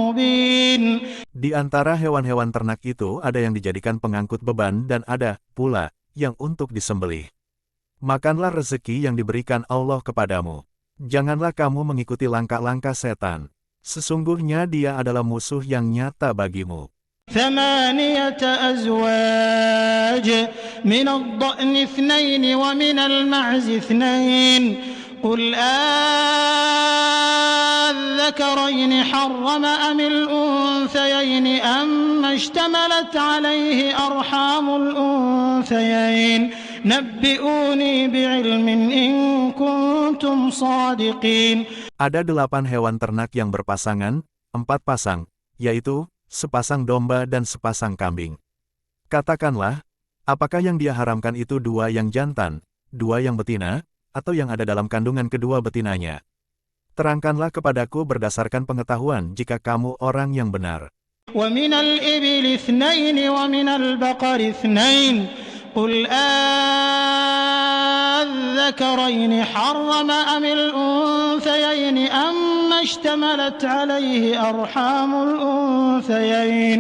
مبين. Di antara hewan-hewan ternak itu ada yang dijadikan pengangkut beban dan ada pula yang untuk disembelih. Makanlah rezeki yang diberikan Allah kepadamu. Janganlah kamu mengikuti langkah-langkah setan. Sesungguhnya dia adalah musuh yang nyata bagimu. 8 أزواج من الضأن 2 ومن المعز 2 قل الذكرين حرم أم الأنثيين أما اشتملت عليه أرحام الأنثيين نبئوني بعلم إن كنتم صادقين. Ada 8 hewan ternak yang berpasangan, 4 pasang, yaitu sepasang domba dan sepasang kambing. Katakanlah, apakah yang dia haramkan itu 2 yang jantan, 2 yang betina, atau yang ada dalam kandungan kedua betinanya? Terangkanlah kepadaku berdasarkan pengetahuan jika kamu orang yang benar. ومن الإبل 2 ومن البقر 2 قل الذكرين حرم أم الأنثيين أما اشتملت عليه أرحام الأنثيين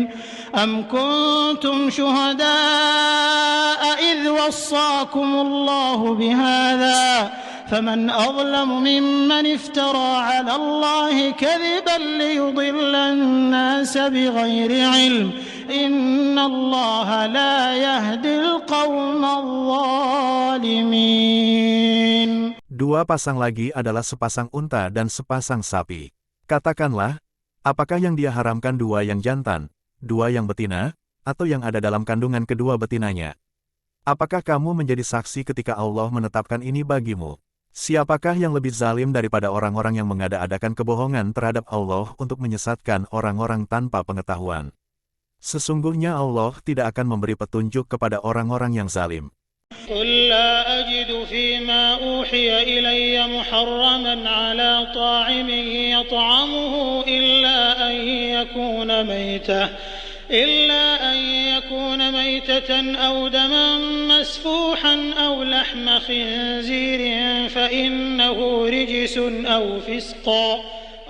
أم كنتم شهداء إذ وصاكم الله بهذا فمن أظلم ممن افترى على الله كذبا ليضل الناس بغير علم إن الله لا يهدي القوم الظالمين. 2 pasang lagi adalah sepasang unta dan sepasang sapi. Katakanlah, apakah yang dia haramkan 2 yang jantan, 2 yang betina, atau yang ada dalam kandungan kedua betinanya? Apakah kamu menjadi saksi ketika Allah menetapkan ini bagimu? Siapakah yang lebih zalim daripada orang-orang yang mengada-adakan kebohongan terhadap Allah untuk menyesatkan orang-orang tanpa pengetahuan? Sesungguhnya Allah tidak akan memberi petunjuk kepada orang-orang yang zalim. قل لا أجد فيما أوحي إلي محرما على طاعم يطعمه إلا أن يكون ميتة أو دما مسفوحا أو لحم خنزير فإنه رجس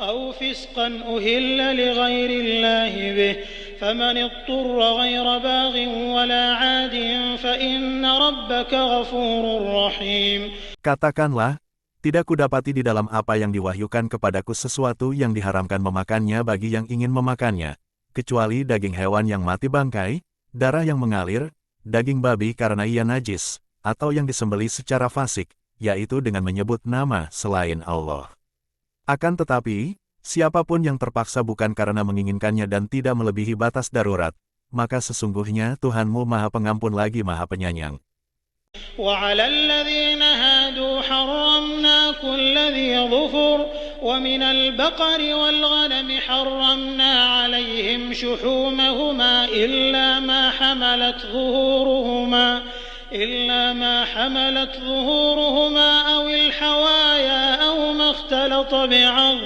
أو فسقا أهل لغير الله به فمن اضطر غير باغ ولا عاد فإن ربك غفور رحيم. Katakanlah, tidak kudapati di dalam apa yang diwahyukan kepadaku sesuatu yang diharamkan memakannya bagi yang ingin memakannya, kecuali daging hewan yang mati bangkai, darah yang mengalir, daging babi karena ia najis, atau yang disembelih secara fasik, yaitu dengan menyebut nama selain Allah. Akan tetapi, siapapun yang terpaksa bukan karena menginginkannya dan tidak melebihi batas darurat, maka sesungguhnya Tuhanmu Maha Pengampun lagi Maha Penyayang. وعلى الذين هادوا حرمنا كل ذي ظفر ومن البقر والغنم حرمنا عليهم شحومهما إلا ما حملت ظهورهما أو الحوايا أو ما اختلط بعظم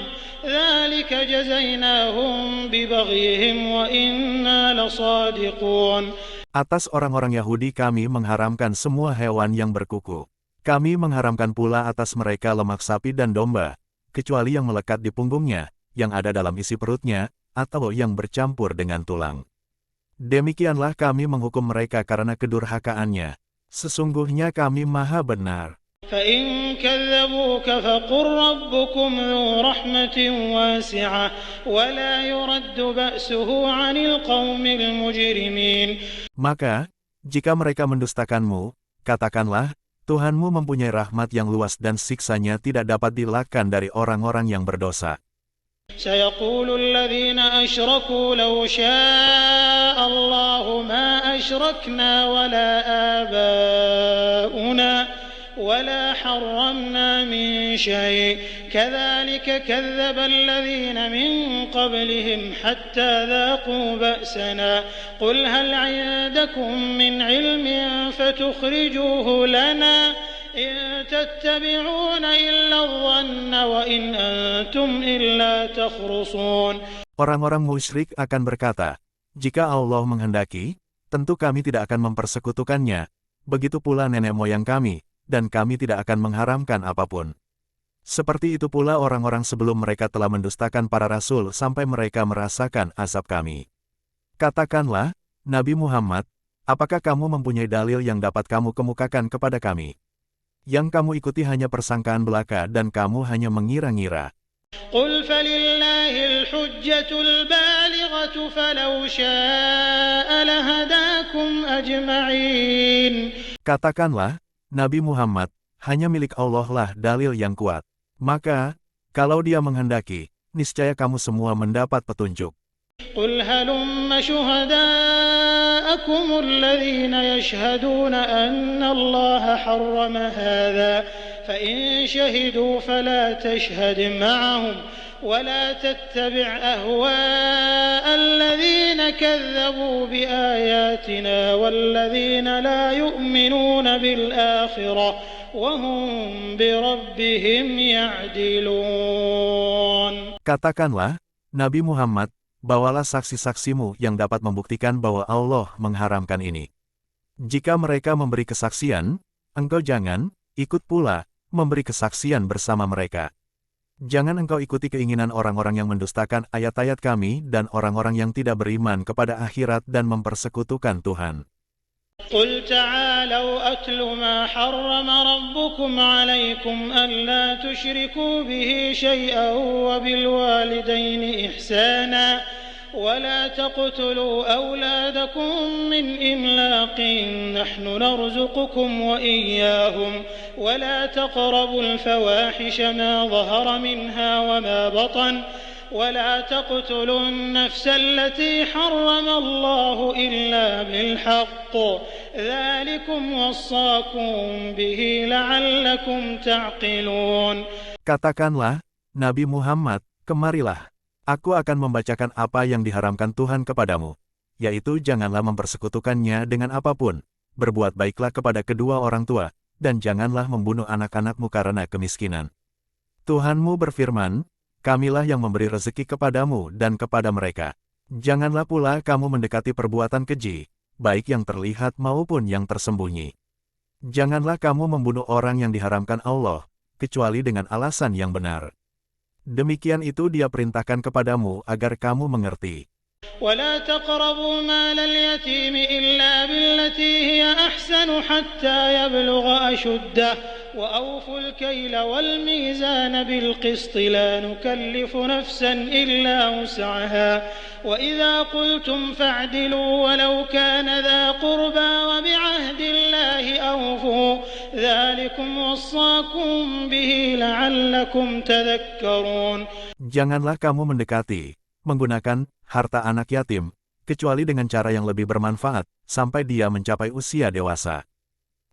ذلك جزيناهم ببغيهم وإنا لصادقون. Atas orang-orang Yahudi kami mengharamkan semua hewan yang berkuku. Kami mengharamkan pula atas mereka lemak sapi dan domba, kecuali yang melekat di punggungnya, yang ada dalam isi perutnya, atau yang bercampur dengan tulang. Demikianlah kami menghukum mereka karena kedurhakaannya. Sesungguhnya kami Maha Benar. فإن كذبوك فقل ربكم ذو رحمة واسعة ولا يرد بأسه عن القوم المجرمين. Maka, jika mereka mendustakanmu, katakanlah, Tuhanmu mempunyai rahmat yang luas dan siksanya tidak dapat dielakkan dari orang-orang yang berdosa. سيقول الذين أشركوا لو شاء الله ما أشركنا ولا آباؤنا ولا حرمنا من شيء كذلك كذب الذين من قبلهم حتى ذاقوا بأسنا قل هل عندكم من علم فتخرجوه لنا إن تتبعون إلا الظن وإن أنتم إلا تخرصون. Orang-orang musyrik akan berkata, jika Allah menghendaki, tentu kami tidak akan mempersekutukannya, begitu pula nenek moyang kami, dan kami tidak akan mengharamkan apapun. Seperti itu pula orang-orang sebelum mereka telah mendustakan para rasul sampai mereka merasakan azab kami. Katakanlah, Nabi Muhammad, apakah kamu mempunyai dalil yang dapat kamu kemukakan kepada kami? Yang kamu ikuti hanya persangkaan belaka dan kamu hanya mengira-ngira. قل فلله الحجة البالغة فلو شاء لهداكم أجمعين. Katakanlah, Nabi Muhammad, hanya milik Allah lah dalil yang kuat. Maka, kalau Dia menghendaki, niscaya kamu semua mendapat petunjuk. قل هلم شهداءكم الذين يشهدون أن الله حرم هذا فإن شهدوا فلا تشهد معهم ولا تتبع أهواء الذين كذبوا بآياتنا والذين لا يؤمنون بالآخرة وهم بربهم يعدلون. Katakanlah, Nabi Muhammad, bawalah saksi-saksimu yang dapat membuktikan bahwa Allah mengharamkan ini. Jika mereka memberi kesaksian, engkau jangan ikut pula memberi kesaksian bersama mereka. Jangan engkau ikuti keinginan orang-orang yang mendustakan ayat-ayat kami dan orang-orang yang tidak beriman kepada akhirat dan mempersekutukan Tuhan. قل تعالوا أتل ما حرم ربكم عليكم ألا تشركوا به شيئا وبالوالدين إحسانا ولا تقتلوا أولادكم من إملاق نحن نرزقكم وإياهم ولا تقربوا الفواحش ما ظهر منها وما بطن ولا تقتلوا النفس التي حرم الله إلا بالحق ذلكم وصاكم به لعلكم تعقلون. Katakanlah, Nabi Muhammad, kemarilah. Aku akan membacakan apa yang diharamkan Tuhan kepadamu, yaitu janganlah mempersekutukannya dengan apapun, berbuat baiklah kepada kedua orang tua, dan janganlah membunuh anak-anakmu karena kemiskinan. Tuhanmu berfirman, Kamilah yang memberi rezeki kepadamu dan kepada mereka. Janganlah pula kamu mendekati perbuatan keji, baik yang terlihat maupun yang tersembunyi. Janganlah kamu membunuh orang yang diharamkan Allah, kecuali dengan alasan yang benar. Demikian itu Dia perintahkan kepadamu agar kamu mengerti. ولا تقربوا مال اليتيم إلا بالتي هي أحسن حتى يبلغ أشده وأوفوا الكيل والميزان بالقسط لا نكلف نفسا إلا وسعها وإذا قلتم فاعدلوا ولو كان ذا قربى وبعهد الله أوفوا ذلكم وصاكم به لعلكم تذكرون. Janganlah kamu mendekati, menggunakan harta anak yatim, kecuali dengan cara yang lebih bermanfaat, sampai dia mencapai usia dewasa.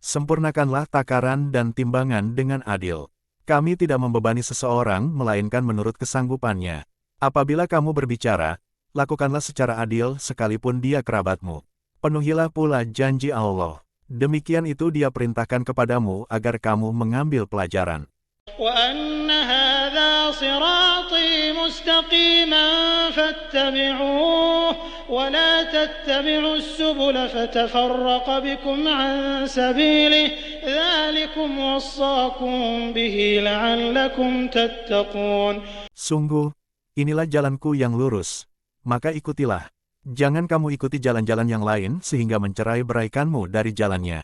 Sempurnakanlah takaran dan timbangan dengan adil. Kami tidak membebani seseorang, melainkan menurut kesanggupannya. Apabila kamu berbicara, lakukanlah secara adil sekalipun dia kerabatmu. Penuhilah pula janji Allah. Demikian itu Dia perintahkan kepadamu agar kamu mengambil pelajaran. وأن هذا صراطي مستقيما فاتبعوه ولا تتبعوا السبل فتفرق بكم عن سبيله ذلكم وصاكم به لعلكم تتقون. Sungguh, inilah jalanku yang lurus, maka ikutilah. Jangan kamu ikuti jalan-jalan yang lain sehingga mencerai-beraikanmu dari jalannya.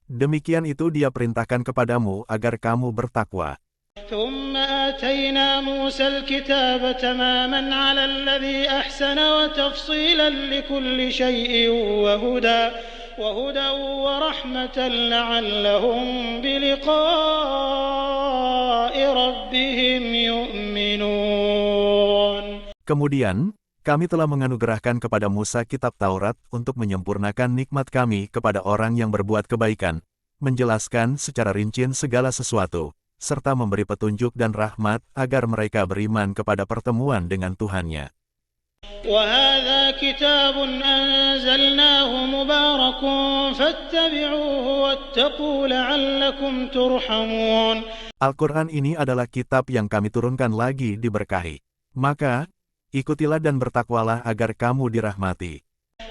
Demikian itu Dia perintahkan kepadamu agar kamu bertakwa. ثم آتينا موسى الكتاب تماما على الذي أحسن وتفصيلا لكل شيء وهدى ورحمة لعلهم بلقاء ربهم يؤمنون. Kemudian, kami telah menganugerahkan kepada Musa kitab Taurat untuk menyempurnakan nikmat kami kepada orang yang berbuat kebaikan, menjelaskan secara rinci segala sesuatu, serta memberi petunjuk dan rahmat agar mereka beriman kepada pertemuan dengan Tuhannya. وَهَذَا كِتَابٌ أَنزَلْنَاهُ مُبَارَكٌ فَاتَّبِعُوهُ وَاتَّقُوا لَعَلَّكُمْ تُرْحَمُونَ. Al-Quran ini adalah kitab yang kami turunkan lagi diberkahi. Maka, ikutilah dan bertakwalah agar kamu dirahmati.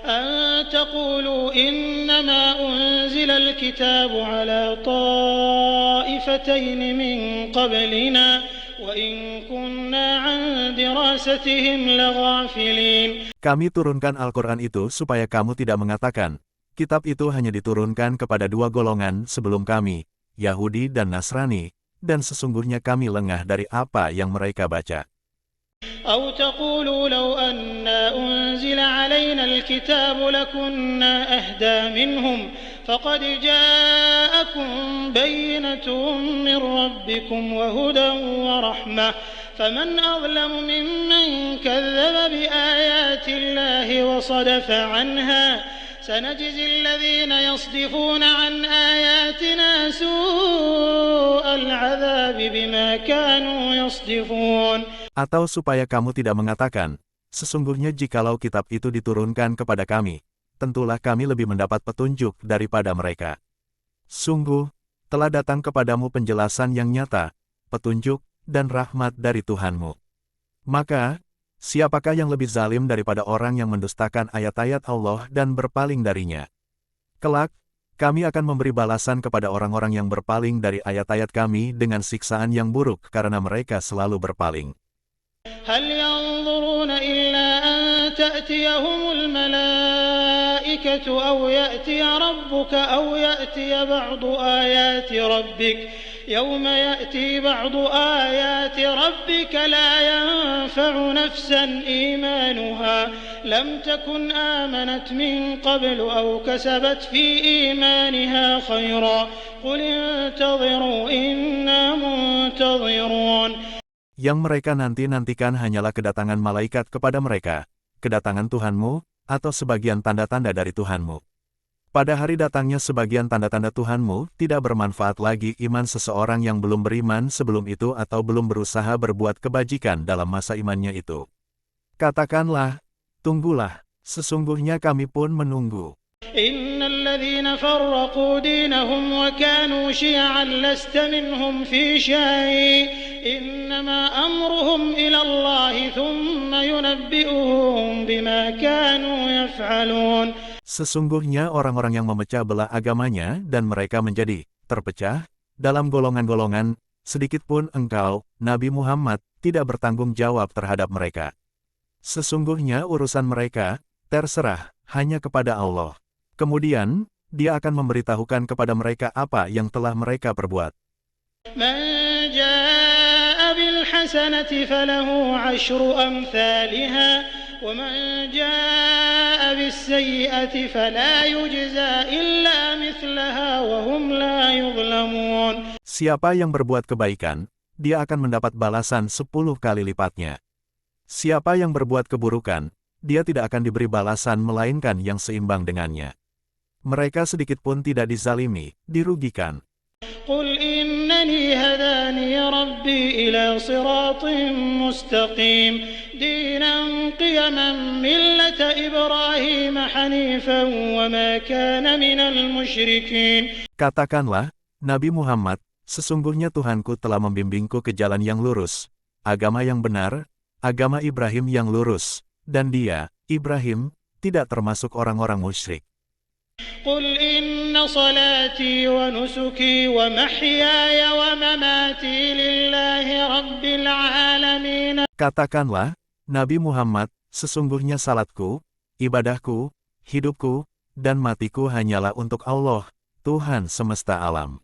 أَن تَقُولُوا إِنَّمَا أُنزِلَ الْكِتَابُ عَلَى طَائِفَتَيْنِ مِنْ قَبْلِنَا وَإِنْ كُنَّا عَنْ دِرَاسَتِهِمْ لَغَافِلِينَ. Kami turunkan Al-Quran itu supaya kamu tidak mengatakan, kitab itu hanya diturunkan kepada dua golongan sebelum kami, Yahudi dan Nasrani, dan sesungguhnya kami lengah dari apa yang mereka baca. أو تقولوا لو أنا أنزل علينا الكتاب لكنا أهدى منهم فقد جاءكم بينة من ربكم وهدى ورحمة فمن أظلم ممن كذب بآيات الله وصدف عنها سنجزي الذين يصدفون عن آياتنا سوء العذاب بما كانوا يصدفون. Atau supaya kamu tidak mengatakan, sesungguhnya jikalau kitab itu diturunkan kepada kami, tentulah kami lebih mendapat petunjuk daripada mereka. Sungguh, telah datang kepadamu penjelasan yang nyata, petunjuk, dan rahmat dari Tuhanmu. Maka, siapakah yang lebih zalim daripada orang yang mendustakan ayat-ayat Allah dan berpaling darinya? Kelak, kami akan memberi balasan kepada orang-orang yang berpaling dari ayat-ayat kami dengan siksaan yang buruk karena mereka selalu berpaling. هل ينظرون إلا أن تأتيهم الملائكة أو يأتي ربك أو يأتي بعض آيات ربك يوم يأتي بعض آيات ربك لا ينفع نفسا إيمانها لم تكن آمنت من قبل أو كسبت في إيمانها خيرا قل انتظروا إنا منتظرون. Yang mereka nanti-nantikan hanyalah kedatangan malaikat kepada mereka, kedatangan Tuhanmu, atau sebagian tanda-tanda dari Tuhanmu. Pada hari datangnya sebagian tanda-tanda Tuhanmu, tidak bermanfaat lagi iman seseorang yang belum beriman sebelum itu atau belum berusaha berbuat kebajikan dalam masa imannya itu. Katakanlah, tunggulah, sesungguhnya kami pun menunggu. Innal ladzina farraqu dinahum wa kanu syi'an lasta minhum fi syai' innama amruhum ila Allah thumma yunabbi'uhum bima kanu yaf'alun. Sesungguhnya orang-orang yang memecah belah agamanya dan mereka menjadi terpecah dalam golongan-golongan, sedikitpun engkau, Nabi Muhammad, tidak bertanggung jawab terhadap mereka. Sesungguhnya urusan mereka terserah hanya kepada Allah. Kemudian, Dia akan memberitahukan kepada mereka apa yang telah mereka perbuat. Man jaa'a bil hasanati falahu 'ashru amsalha wa man jaa'a bis sayyi'ati fala yujza illa mithlaha wa hum la yuzlamun. Siapa yang berbuat kebaikan, dia akan mendapat balasan 10 kali lipatnya. Siapa yang berbuat keburukan, dia tidak akan diberi balasan melainkan yang seimbang dengannya. Mereka sedikitpun tidak dizalimi, dirugikan. Qul innani hadani rabbi ila siratin mustaqim dinan qiyaman millata Ibrahim hanifan wa ma kana minal musyrikin. Katakanlah, Nabi Muhammad, sesungguhnya Tuhanku telah membimbingku ke jalan yang lurus, agama yang benar, agama Ibrahim yang lurus, dan dia, Ibrahim, tidak termasuk orang-orang musyrik. Qul inna salati wa nusuki wa mahyaya wa mamati lillahi rabbil alamin. Katakanlah, Nabi Muhammad, sesungguhnya salatku, ibadahku, hidupku, dan matiku hanyalah untuk Allah, Tuhan semesta alam.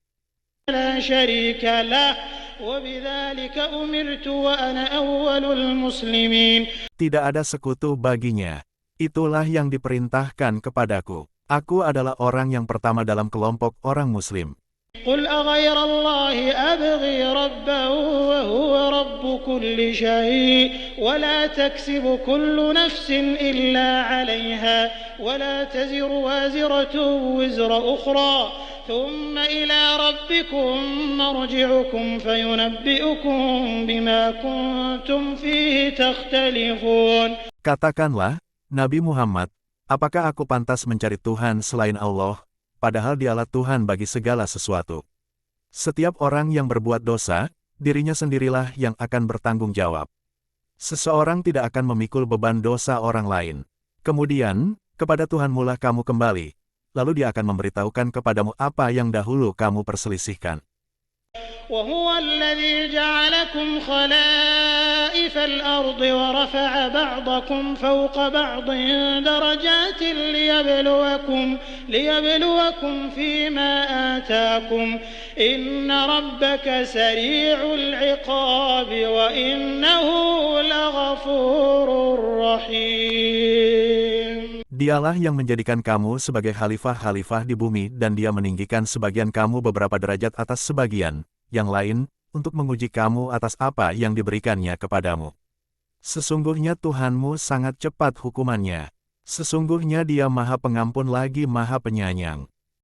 La syarika lah wa bidzalika umirtu wa ana awwalul muslimin. Tidak ada sekutu baginya. Itulah yang diperintahkan kepadaku. Aku adalah orang yang pertama dalam kelompok orang Muslim. Qul aghayra Allahi abghi rabban wa huwa rabbu kulli syai' wa la taksibu kullu nafsin illa 'alayha wa la taziru waziratun wizra ukhra thumma ila rabbikum marji'ukum fayunabbi'ukum bima kuntum fihi takhtalifun. Katakanlah, Nabi Muhammad, apakah aku pantas mencari Tuhan selain Allah, padahal Dialah Tuhan bagi segala sesuatu. Setiap orang yang berbuat dosa, dirinya sendirilah yang akan bertanggung jawab. Seseorang tidak akan memikul beban dosa orang lain. Kemudian, kepada Tuhanmulah kamu kembali, lalu Dia akan memberitahukan kepadamu apa yang dahulu kamu perselisihkan. وهو الذي جعلكم خلائف الأرض ورفع بعضكم فوق بعض درجات ليبلوكم فيما آتاكم إن ربك سريع العقاب وإنه لغفور رحيم. Dialah yang menjadikan kamu sebagai khalifah-khalifah di bumi dan Dia meninggikan sebagian kamu beberapa derajat atas sebagian yang lain, untuk menguji kamu atas apa yang diberikannya kepadamu. Sesungguhnya Tuhanmu sangat cepat hukumannya. Sesungguhnya Dia Maha Pengampun lagi Maha Penyayang.